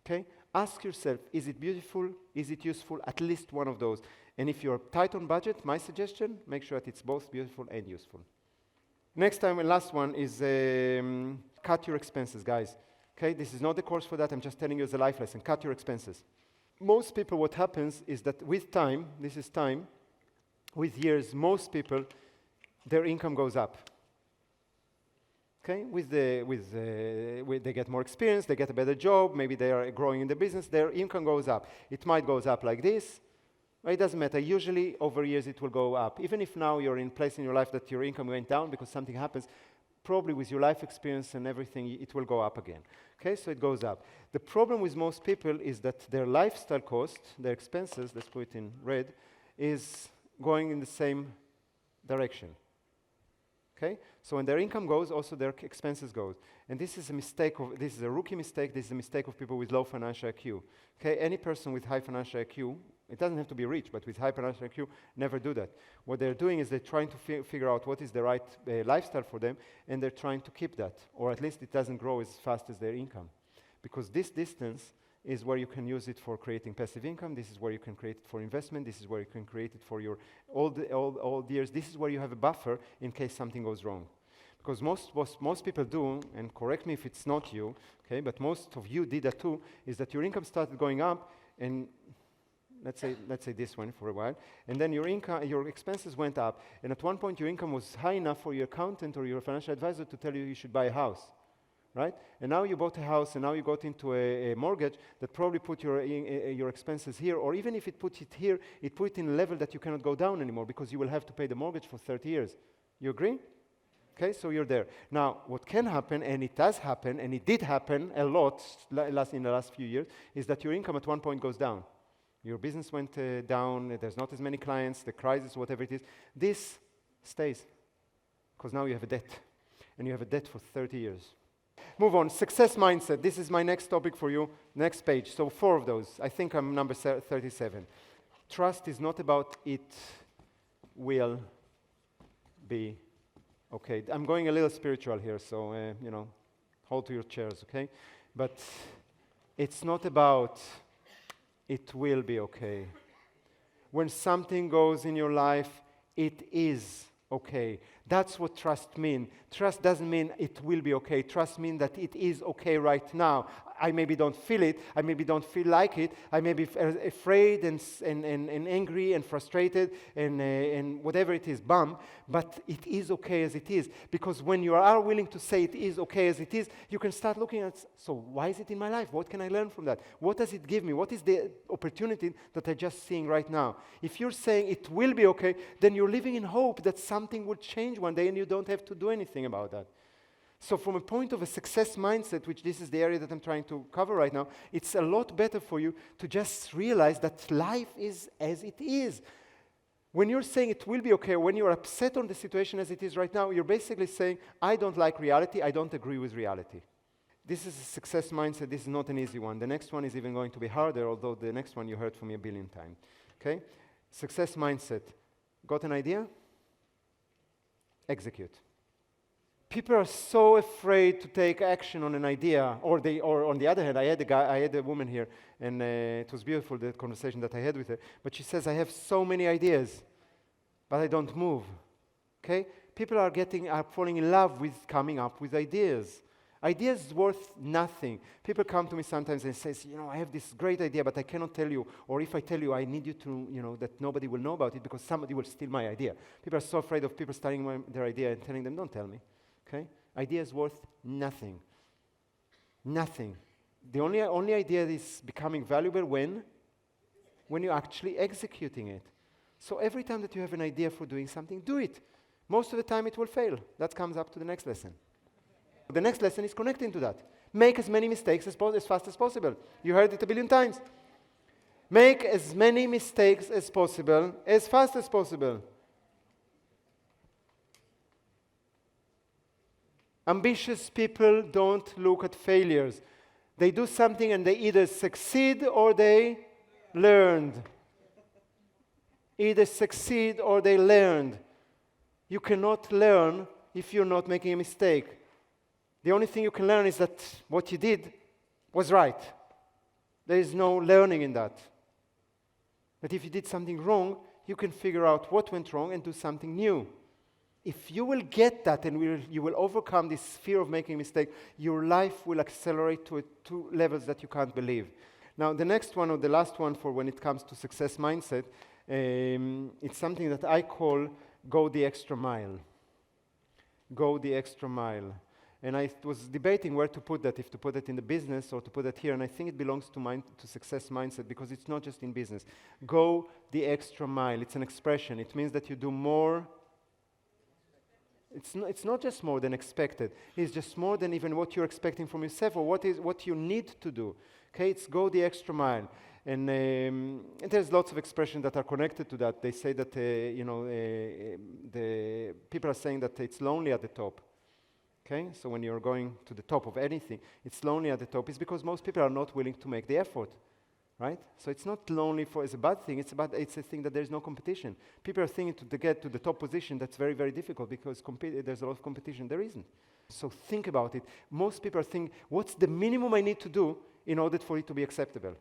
Okay? Ask yourself, is it beautiful? Is it useful? At least one of those. And if you're tight on budget, my suggestion, make sure that it's both beautiful and useful. Next time and last one is cut your expenses, guys. Okay? This is not the course for that. I'm just telling you as a life lesson. Cut your expenses. Most people, what happens is that with time, with years, most people, their income goes up. Okay, they get more experience, they get a better job, maybe they are growing in the business, their income goes up. It might goes up like this, but it doesn't matter. Usually over years it will go up. Even if now you're in a place in your life that your income went down because something happens, probably with your life experience and everything, it will go up again. Okay, so it goes up. The problem with most people is that their lifestyle cost, their expenses, let's put it in red, is going in the same direction. Okay? So when their income goes, also their expenses goes. And this is a rookie mistake, this is a mistake of people with low financial IQ. Okay? Any person with high financial IQ, it doesn't have to be rich, but with high financial IQ, never do that. What they're doing is they're trying to figure out what is the right lifestyle for them, and they're trying to keep that, or at least it doesn't grow as fast as their income. Because this distance is where you can use it for creating passive income. This is where you can create it for investment. This is where you can create it for your old years. This is where you have a buffer in case something goes wrong. Because most people do, and correct me if it's not you, okay, but most of you did that too, is that your income started going up, and let's say this one for a while, and then your expenses went up, and at one point your income was high enough for your accountant or your financial advisor to tell you should buy a house. Right? And now you bought a house, and now you got into a mortgage that probably put your expenses here, or even if it puts it here, it put it in a level that you cannot go down anymore because you will have to pay the mortgage for 30 years. You agree? Okay, so you're there. Now, what can happen, and it does happen, and it did happen a lot in the last few years, is that your income at one point goes down. Your business went down, there's not as many clients, the crisis, whatever it is. This stays because now you have a debt, and you have a debt for 30 years. Move on. Success mindset. This is my next topic for you. Next page. So 4 of those. I think I'm number 37. Trust is not about it will be okay? I'm going a little spiritual here, so, hold to your chairs, okay? But it's not about it will be okay. When something goes in your life, it is okay. That's what trust means. Trust doesn't mean it will be okay. Trust means that it is okay right now. I maybe don't feel it. I maybe don't feel like it. I may be afraid and angry and frustrated and whatever it is, bummed. But it is okay as it is. Because when you are willing to say it is okay as it is, you can start looking at, so why is it in my life? What can I learn from that? What does it give me? What is the opportunity that I'm just seeing right now? If you're saying it will be okay, then you're living in hope that something will change one day and you don't have to do anything about that. So from a point of a success mindset, which this is the area that I'm trying to cover right now, it's a lot better for you to just realize that life is as it is. When you're saying it will be okay, when you're upset on the situation as it is right now, you're basically saying, I don't like reality, I don't agree with reality. This is a success mindset. This is not an easy one. The next one is even going to be harder, although the next one you heard from me a billion times. Okay? Success mindset. Got an idea? Execute. People are so afraid to take action on an idea, or on the other hand, I had a woman here, and it was beautiful, the conversation that I had with her, but she says, I have so many ideas, but I don't move. Okay? People are falling in love with coming up with ideas. Ideas worth nothing. People come to me sometimes and say, I have this great idea, but I cannot tell you. Or if I tell you, I need you to, that nobody will know about it because somebody will steal my idea. People are so afraid of people stealing their idea and telling them, don't tell me. Okay? Ideas worth nothing. Nothing. The only idea is becoming valuable when you're actually executing it. So every time that you have an idea for doing something, do it. Most of the time it will fail. That comes up to the next lesson. The next lesson is connecting to that. Make as many mistakes as fast as possible. You heard it a billion times. Make as many mistakes as possible, as fast as possible. Ambitious people don't look at failures. They do something and they either succeed or they learned. Either succeed or they learned. You cannot learn if you're not making a mistake. The only thing you can learn is that what you did was right. There is no learning in that. But if you did something wrong, you can figure out what went wrong and do something new. If you will get that and you will overcome this fear of making a mistake, your life will accelerate to levels that you can't believe. Now, the next one or the last one for when it comes to success mindset, it's something that I call go the extra mile. Go the extra mile. And I was debating where to put that, if to put it in the business or to put it here, and I think it belongs to success mindset because it's not just in business. Go the extra mile. It's an expression. It means that you do more. It's not just more than expected. It's just more than even what you're expecting from yourself or what you need to do. Okay, it's go the extra mile. And there's lots of expressions that are connected to that. They say that, the people are saying that it's lonely at the top. Okay, so when you're going to the top of anything, it's lonely at the top. It's because most people are not willing to make the effort. Right? So it's not lonely as a bad thing, it's a thing that there's no competition. People are thinking to get to the top position, that's very, very difficult because there's a lot of competition. There isn't. So think about it. Most people are thinking, what's the minimum I need to do in order for it to be acceptable?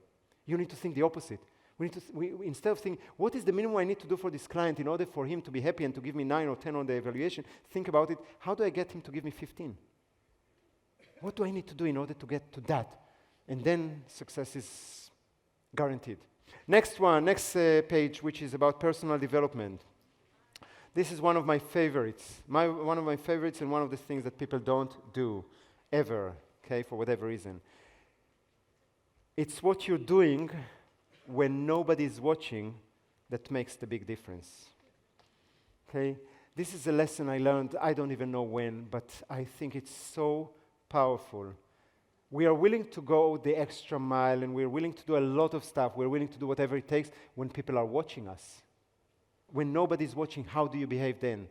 You need to think the opposite. Instead of thinking, what is the minimum I need to do for this client in order for him to be happy and to give me 9 or 10 on the evaluation, think about it, how do I get him to give me 15? What do I need to do in order to get to that? And then success is guaranteed. Next page, which is about personal development. This is one of my favorites. One of my favorites and one of the things that people don't do ever, okay, for whatever reason. It's what you're doing when nobody's watching that makes the big difference. Okay? This is a lesson I learned, I don't even know when, but I think it's so powerful. We are willing to go the extra mile and we're willing to do a lot of stuff. We're willing to do whatever it takes when people are watching us. When nobody's watching, how do you behave then?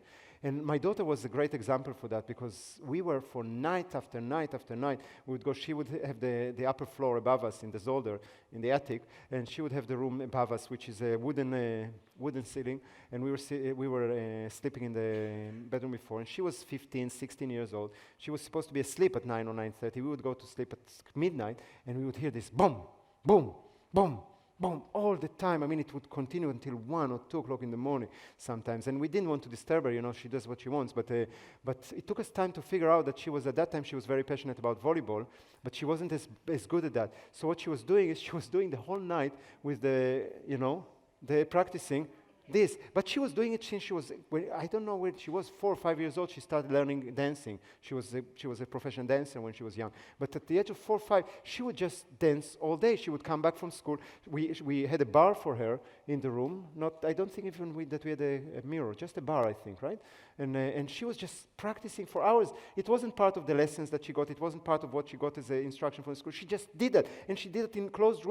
And my daughter was a great example for that, because we were, for night after night after night, we would go, she would have the upper floor above us in the Zolder, in the attic, and she would have the room above us, which is a wooden ceiling, and we were sleeping in the bedroom before, and she was 15, 16 years old. She was supposed to be asleep at 9 or 9:30. We would go to sleep at midnight, and we would hear this boom, boom, boom, boom, all the time. I mean, it would continue until 1 or 2 o'clock in the morning sometimes. And we didn't want to disturb her, you know, she does what she wants. But it took us time to figure out that at that time, she was very passionate about volleyball, but she wasn't as good at that. So what she was doing is she was doing the whole night with the practicing this. But she was doing it since she was, I don't know when she was 4 or 5 years old, she started learning dancing. She was a professional dancer when she was young. But at the age of 4 or 5, she would just dance all day. She would come back from school. We had a bar for her in the room. I don't think even that we had a mirror, just a bar, I think, right? And she was just practicing for hours. It wasn't part of the lessons that she got. It wasn't part of what she got as an instruction from school. She just did that. And she did it in closed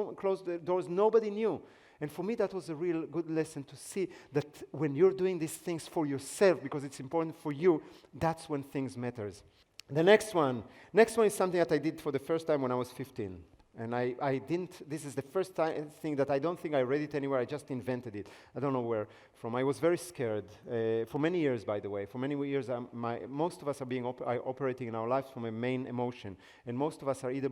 doors. Nobody knew. And for me, that was a real good lesson to see that when you're doing these things for yourself, because it's important for you, that's when things matters. The next one is something that I did for the first time when I was 15. And this is the first thing that I don't think I read it anywhere, I just invented it. I don't know where from. I was very scared, for many years, by the way. For many years, most of us are operating in our lives from a main emotion. And most of us are either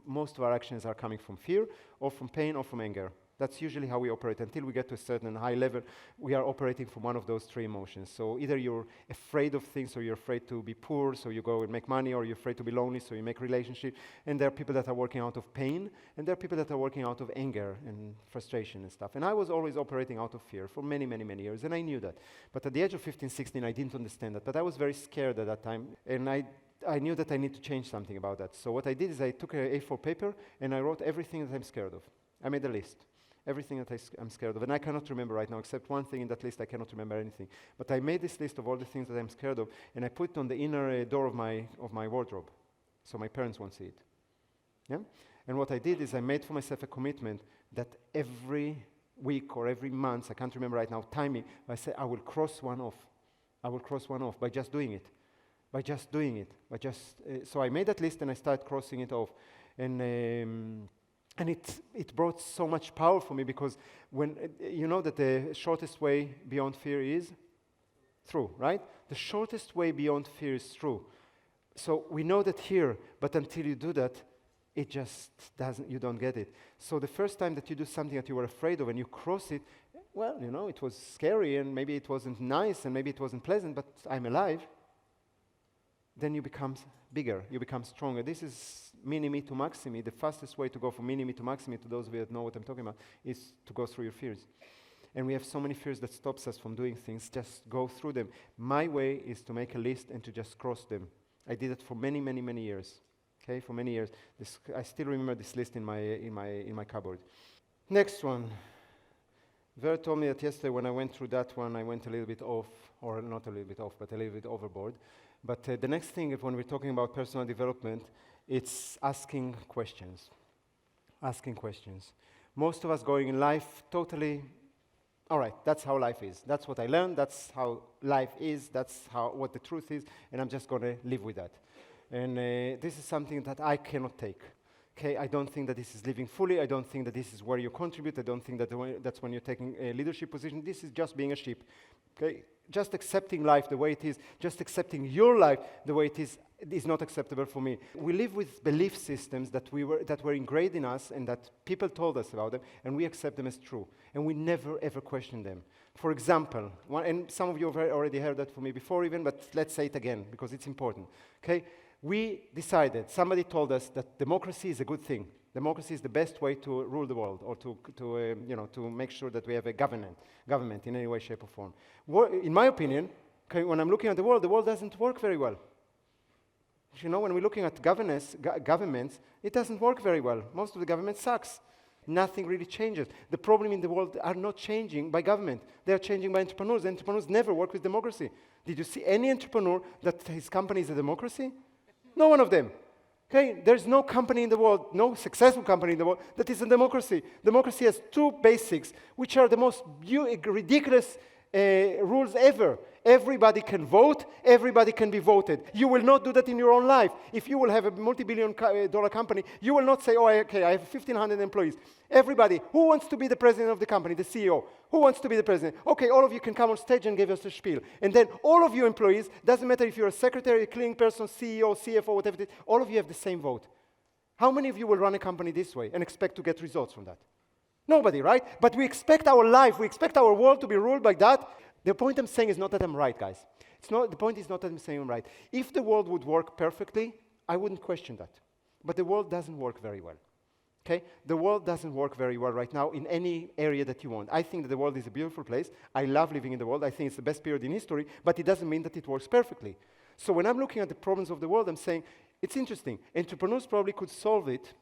most of our actions are coming from fear, or from pain, or from anger. That's usually how we operate. Until we get to a certain high level, we are operating from one of those 3 emotions. So either you're afraid of things, or you're afraid to be poor, so you go and make money, or you're afraid to be lonely, so you make relationship. And there are people that are working out of pain, and there are people that are working out of anger and frustration and stuff. And I was always operating out of fear for many, many, many years, and I knew that. But at the age of 15, 16, I didn't understand that. But I was very scared at that time, and I knew that I need to change something about that. So what I did is I took a A4 paper, and I wrote everything that I'm scared of. I made a list. Everything that I'm scared of. And I cannot remember right now, except one thing in that list. I cannot remember anything. But I made this list of all the things that I'm scared of, and I put it on the inner door of my wardrobe, so my parents won't see it. Yeah? And what I did is I made for myself a commitment that every week or every month, I can't remember right now, timing, I say I will cross one off. I will cross one off by just doing it. So I made that list, and I started crossing it off. And it brought so much power for me, because when you know that the shortest way beyond fear is through, right? The shortest way beyond fear is through. So we know that here, but until you do that, it just doesn't. You don't get it. So the first time that you do something that you were afraid of and you cross it, well, you know, it was scary, and maybe it wasn't nice, and maybe it wasn't pleasant, but I'm alive. Then you become bigger, you become stronger. This is mini-me to maximi. The fastest way to go from mini-me to maximi, to those of you that know what I'm talking about, is to go through your fears. And we have so many fears that stops us from doing things. Just go through them. My way is to make a list and to just cross them. I did it for many, many, many years. Okay, for many years. I still remember this list in my cupboard. Next one. Vera told me that yesterday when I went through that one, I went a little bit off, or not a little bit off, but a little bit overboard. But the next thing, when we're talking about personal development, it's asking questions. Asking questions. Most of us going in life totally, all right, that's how life is. That's what I learned. That's how life is. That's what the truth is. And I'm just going to live with that. And this is something that I cannot take. Okay, I don't think that this is living fully. I don't think that this is where you contribute. I don't think that that's when you're taking a leadership position. This is just being a sheep. Okay, just accepting life the way it is, just accepting your life the way it is not acceptable for me. We live with belief systems that were ingrained in us, and that people told us about them, and we accept them as true, and we never ever question them. For example, and some of you have already heard that from me before even, but let's say it again because it's important. Okay, we decided. Somebody told us that democracy is a good thing. Democracy is the best way to rule the world, or to make sure that we have a government in any way, shape, or form. In my opinion, okay, when I'm looking at the world doesn't work very well. You know, when we're looking at governments, it doesn't work very well. Most of the government sucks. Nothing really changes. The problem in the world are not changing by government. They are changing by entrepreneurs. Entrepreneurs never work with democracy. Did you see any entrepreneur that his company is a democracy? No one of them. Okay, there's no company in the world, no successful company in the world that is a democracy. Democracy has 2 basics, which are the most ridiculous rules ever. Everybody can vote, everybody can be voted. You will not do that in your own life. If you will have a multi-billion dollar company, you will not say, oh, okay, I have 1,500 employees. Everybody, who wants to be the president of the company, the CEO? Who wants to be the president? Okay, all of you can come on stage and give us a spiel. And then all of you employees, doesn't matter if you're a secretary, a cleaning person, CEO, CFO, whatever it is, all of you have the same vote. How many of you will run a company this way and expect to get results from that? Nobody, right? But we expect our life, we expect our world to be ruled like that. The point I'm saying is not that I'm right, guys. The point is not that I'm saying I'm right. If the world would work perfectly, I wouldn't question that. But the world doesn't work very well. Okay? The world doesn't work very well right now in any area that you want. I think that the world is a beautiful place. I love living in the world. I think it's the best period in history, but it doesn't mean that it works perfectly. So when I'm looking at the problems of the world, I'm saying, it's interesting. Entrepreneurs probably could solve it,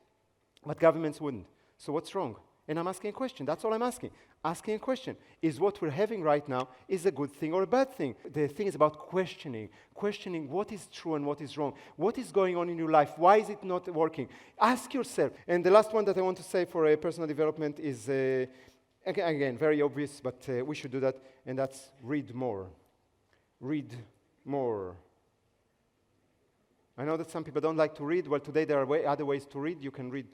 but governments wouldn't. So what's wrong? And I'm asking a question. That's all I'm asking. Asking a question. Is what we're having right now is a good thing or a bad thing? The thing is about questioning. Questioning what is true and what is wrong. What is going on in your life? Why is it not working? Ask yourself. And the last one that I want to say for personal development is, again, very obvious, but we should do that, and that's read more. Read more. I know that some people don't like to read. Well, today there are other ways to read. You can read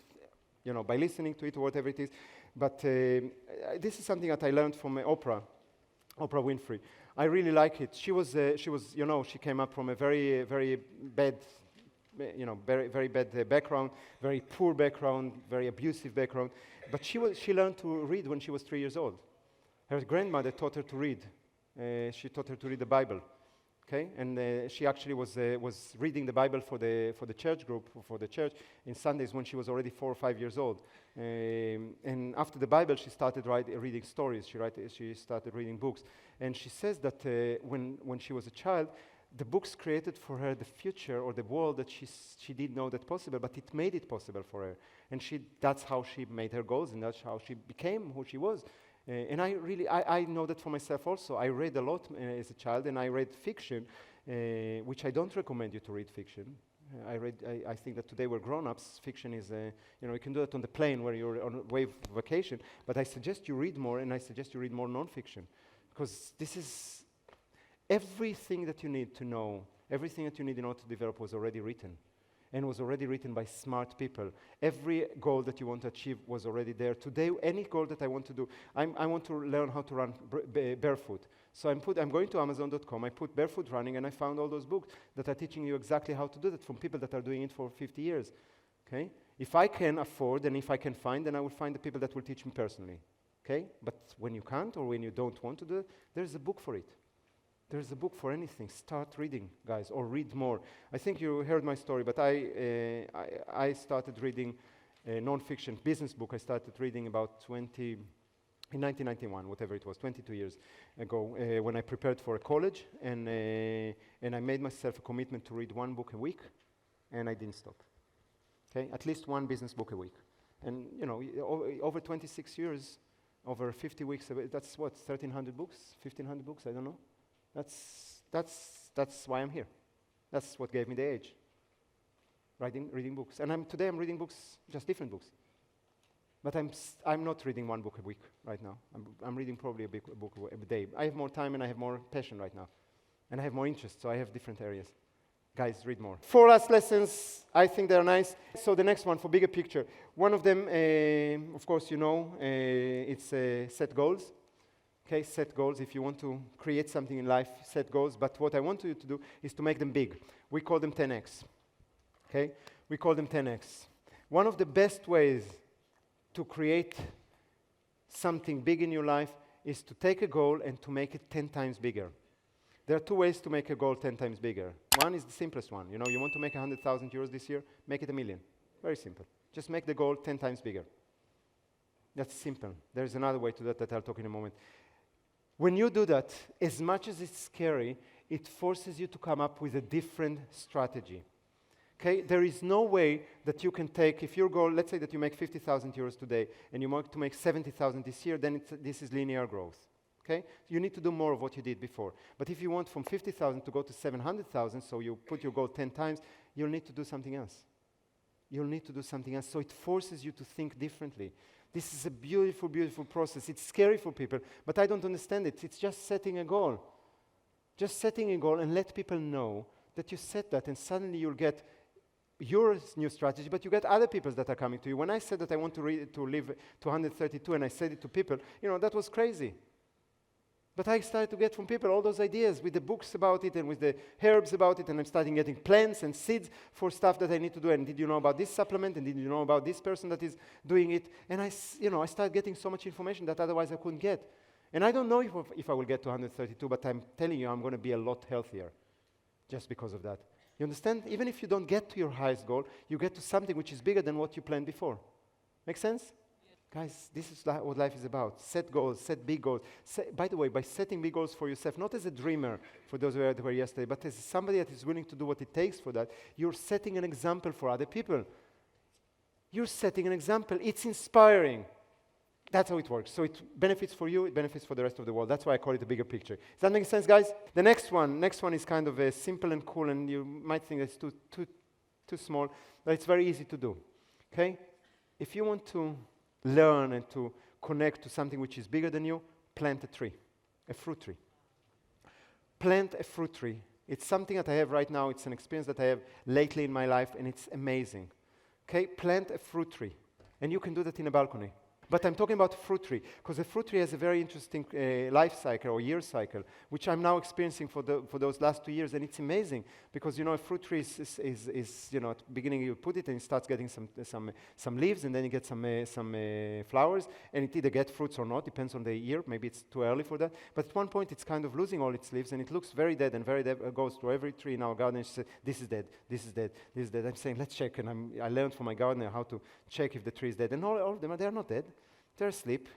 by listening to it or whatever it is. But this is something that I learned from Oprah Winfrey. I really like it. She she came up from a very, very bad, very, very bad background, very poor background, very abusive background. But she learned to read when she was 3 years old. Her grandmother taught her to read. She taught her to read the Bible. Okay, and she actually was reading the Bible for the church group, for the church, in Sundays when she was already 4 or 5 years old. And after the Bible, she started reading stories. She started reading books. And she says that when she was a child, the books created for her the future or the world that she didn't know that possible, but it made it possible for her. And that's how she made her goals, and that's how she became who she was. And I know that for myself also. I read a lot as a child, and I read fiction, which I don't recommend you to read fiction. I think that today we're grown-ups. Fiction is, you can do it on the plane where you're on a wave vacation, but I suggest you read more, and I suggest you read more non-fiction, because this is everything that you need to know, everything that you need in order to develop was already written. And was already written by smart people. Every goal that you want to achieve was already there. Today, any goal that I want to do, I want to learn how to run barefoot. So I'm going to Amazon.com, I put barefoot running, and I found all those books that are teaching you exactly how to do that from people that are doing it for 50 years. Okay? If I can afford and if I can find, then I will find the people that will teach me personally. Okay? But when you can't or when you don't want to do it, there's a book for it. There's a book for anything. Start reading, guys, or read more. I think you heard my story, but I started reading non-fiction business book. I started reading about in 1991, whatever it was, 22 years ago, when I prepared for a college, and I made myself a commitment to read one book a week, and I didn't stop. Okay, at least one business book a week, and over 26 years, over 50 weeks, that's what 1,300 books, 1,500 books, I don't know. That's why I'm here. That's what gave me the edge. Reading books, and today I'm reading books, just different books. But I'm not reading one book a week right now. I'm reading probably a book a day. I have more time and I have more passion right now, and I have more interest. So I have different areas. Guys, read more. 4 last lessons. I think they're nice. So the next one for bigger picture. One of them, of course, it's set goals. Okay, set goals. If you want to create something in life, set goals. But what I want you to do is to make them big. We call them 10x. Okay, we call them 10x. One of the best ways to create something big in your life is to take a goal and to make it 10 times bigger. There are 2 ways to make a goal 10 times bigger. One is the simplest one. You want to make 100,000 euros this year, make it 1 million. Very simple. Just make the goal 10 times bigger. That's simple. There's another way to that I'll talk in a moment. When you do that, as much as it's scary, it forces you to come up with a different strategy. Okay? There is no way that you can take, if your goal, let's say that you make 50,000 euros today, and you want to make 70,000 this year, then this is linear growth. Okay? You need to do more of what you did before. But if you want from 50,000 to go to 700,000, so you put your goal 10 times, you'll need to do something else. You'll need to do something else. So it forces you to think differently. This is a beautiful, beautiful process. It's scary for people, but I don't understand it. It's just setting a goal. Just setting a goal and let people know that you set that, and suddenly you'll get your new strategy, but you get other people that are coming to you. When I said that I want to live to 132, and I said it to people, that was crazy. But I started to get from people all those ideas with the books about it and with the herbs about it, and I'm starting getting plants and seeds for stuff that I need to do. And did you know about this supplement? And did you know about this person that is doing it? And I started getting so much information that otherwise I couldn't get. And I don't know if I will get to 132, but I'm telling you, I'm going to be a lot healthier just because of that. You understand? Even if you don't get to your highest goal, you get to something which is bigger than what you planned before. Make sense? Guys, this is what life is about. Set goals, set big goals. By the way, by setting big goals for yourself, not as a dreamer, for those who were here yesterday, but as somebody that is willing to do what it takes for that, you're setting an example for other people. You're setting an example. It's inspiring. That's how it works. So it benefits for you, it benefits for the rest of the world. That's why I call it a bigger picture. Does that make sense, guys? The next one is kind of simple and cool, and you might think it's too small, but it's very easy to do. Okay? If you want to learn and to connect to something which is bigger than you, plant a tree, a fruit tree. Plant a fruit tree. It's something that I have right now. It's an experience that I have lately in my life, and it's amazing. Okay, plant a fruit tree, and you can do that in a balcony. But I'm talking about fruit tree, because a fruit tree has a very interesting life cycle or year cycle, which I'm now experiencing for those last 2 years, and it's amazing, because a fruit tree is at the beginning you put it and it starts getting some leaves, and then you get some flowers, and it either gets fruits or not, depends on the year. Maybe it's too early for that. But at one point it's kind of losing all its leaves, and it looks very dead and very dead. It goes to every tree in our garden and says, "This is dead, this is dead, this is dead." I'm saying, let's check, and I learned from my gardener how to check if the tree is dead, and all of them they're not dead. They're asleep,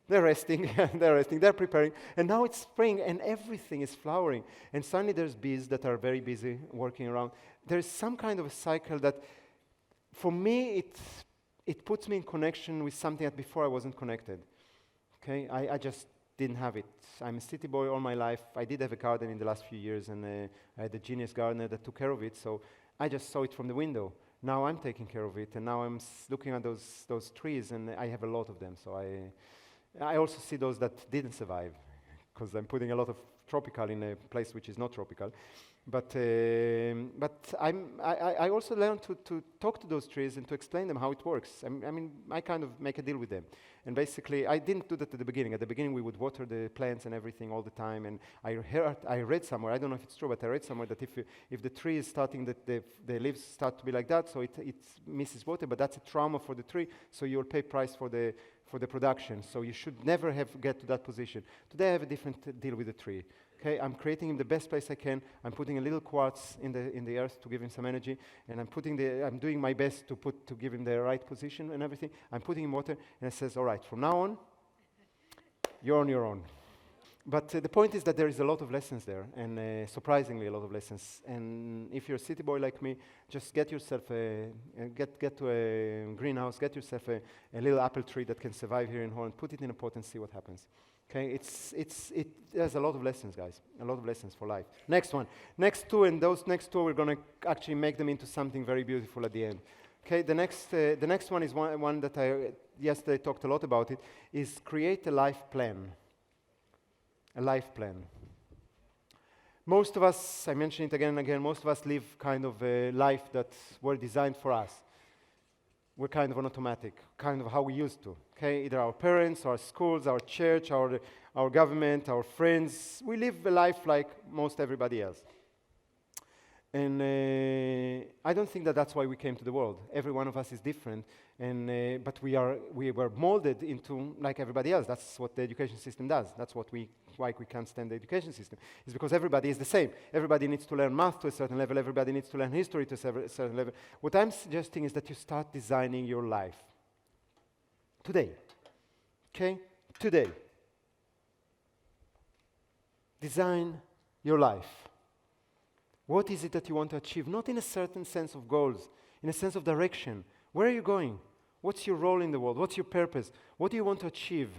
they're resting, they're preparing. And now it's spring and everything is flowering. And suddenly there's bees that are very busy working around. There's some kind of a cycle that, for me, it puts me in connection with something that before I wasn't connected. Okay, I just didn't have it. I'm a city boy all my life. I did have a garden in the last few years, and I had a genius gardener that took care of it, so I just saw it from the window. Now I'm taking care of it, and now I'm looking at those trees, and I have a lot of them. So I also see those that didn't survive, because I'm putting a lot of tropical in a place which is not tropical. But I also learned to talk to those trees and to explain them how it works. I kind of make a deal with them. And basically, I didn't do that at the beginning. At the beginning, we would water the plants and everything all the time. And I read somewhere, I don't know if it's true, but I read somewhere that if the tree is starting, the leaves start to be like that, so it misses water, but that's a trauma for the tree, so you'll pay price for the production. So you should never get to that position. Today, I have a different deal with the tree. Okay, I'm creating him the best place I can. I'm putting a little quartz in the earth to give him some energy, and I'm doing my best to give him the right position and everything. I'm putting him water, and it says, all right, from now on, you're on your own. But the point is that there is a lot of lessons there, and surprisingly a lot of lessons. And if you're a city boy like me, just get yourself get to a greenhouse, get yourself a little apple tree that can survive here in Holland, put it in a pot and see what happens. Okay, it has a lot of lessons, guys. A lot of lessons for life. Next one. Next two, and those next two, we're going to actually make them into something very beautiful at the end. Okay, the next one is one that I yesterday talked a lot about. It is create a life plan. A life plan. Most of us, I mention it again and again, most of us live kind of a life that were designed for us. We're kind of on automatic, kind of how we used to. Okay, either our parents, our schools, our church, our government, our friends. We live a life like most everybody else. And I don't think that that's why we came to the world. Every one of us is different, and but we were molded into like everybody else. That's what the education system does. That's why we can't stand the education system. It's because everybody is the same. Everybody needs to learn math to a certain level. Everybody needs to learn history to a certain level. What I'm suggesting is that you start designing your life today. Okay, today. Design your life. What is it that you want to achieve? Not in a certain sense of goals, in a sense of direction. Where are you going? What's your role in the world? What's your purpose? What do you want to achieve?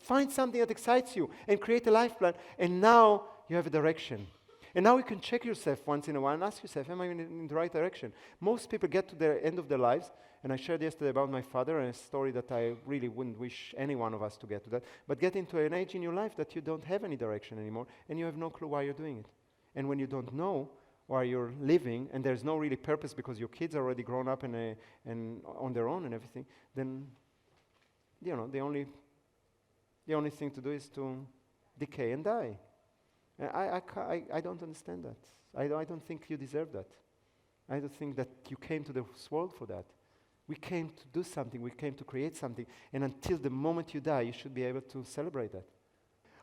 Find something that excites you and create a life plan. And now you have a direction. And now you can check yourself once in a while and ask yourself, am I in the right direction? Most people get to the end of their lives And I shared yesterday about my father, and a story that I really wouldn't wish any one of us to get to that. But get into an age in your life that you don't have any direction anymore, and you have no clue why you're doing it. And when you don't know why you're living, and there's no really purpose because your kids are already grown up and on their own and everything, then the only thing to do is to decay and die. I don't understand that. I don't think you deserve that. I don't think that you came to this world for that. We came to do something. We came to create something. And until the moment you die, you should be able to celebrate that.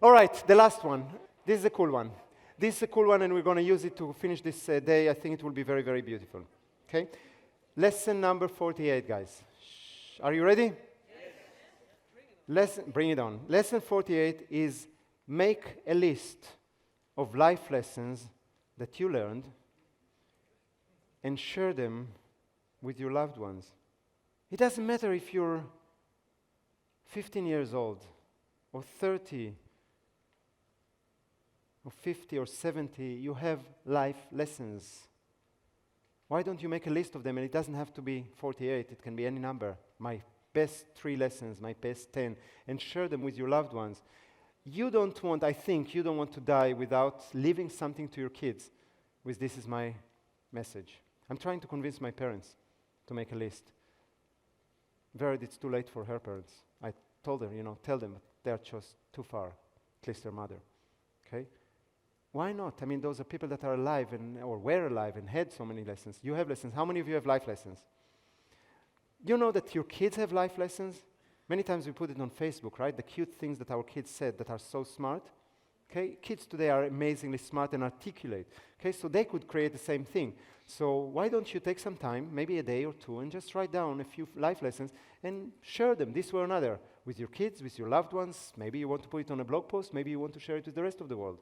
All right, the last one. This is a cool one. This is a cool one, and we're going to use it to finish this day. I think it will be very, very beautiful. Okay? Lesson number 48, guys. Are you ready? Yes. Bring it on. Lesson 48 is make a list of life lessons that you learned and share them with your loved ones. It doesn't matter if you're 15 years old or 30 or 50 or 70, you have life lessons. Why don't you make a list of them? And it doesn't have to be 48, it can be any number. My best 3 lessons, my best 10, and share them with your loved ones. I think you don't want to die without leaving something to your kids with this is my message. I'm trying to convince my parents to make a list. Vered, it's too late for her parents. I told her, tell them, they're just too far, at least their mother. Okay? Why not? I mean, those are people that are alive or were alive and had so many lessons. You have lessons. How many of you have life lessons? You know that your kids have life lessons? Many times we put it on Facebook, right? The cute things that our kids said that are so smart. Okay? Kids today are amazingly smart and articulate. Okay? So they could create the same thing. So why don't you take some time, maybe a day or two, and just write down a few life lessons and share them this way or another with your kids, with your loved ones. Maybe you want to put it on a blog post. Maybe you want to share it with the rest of the world.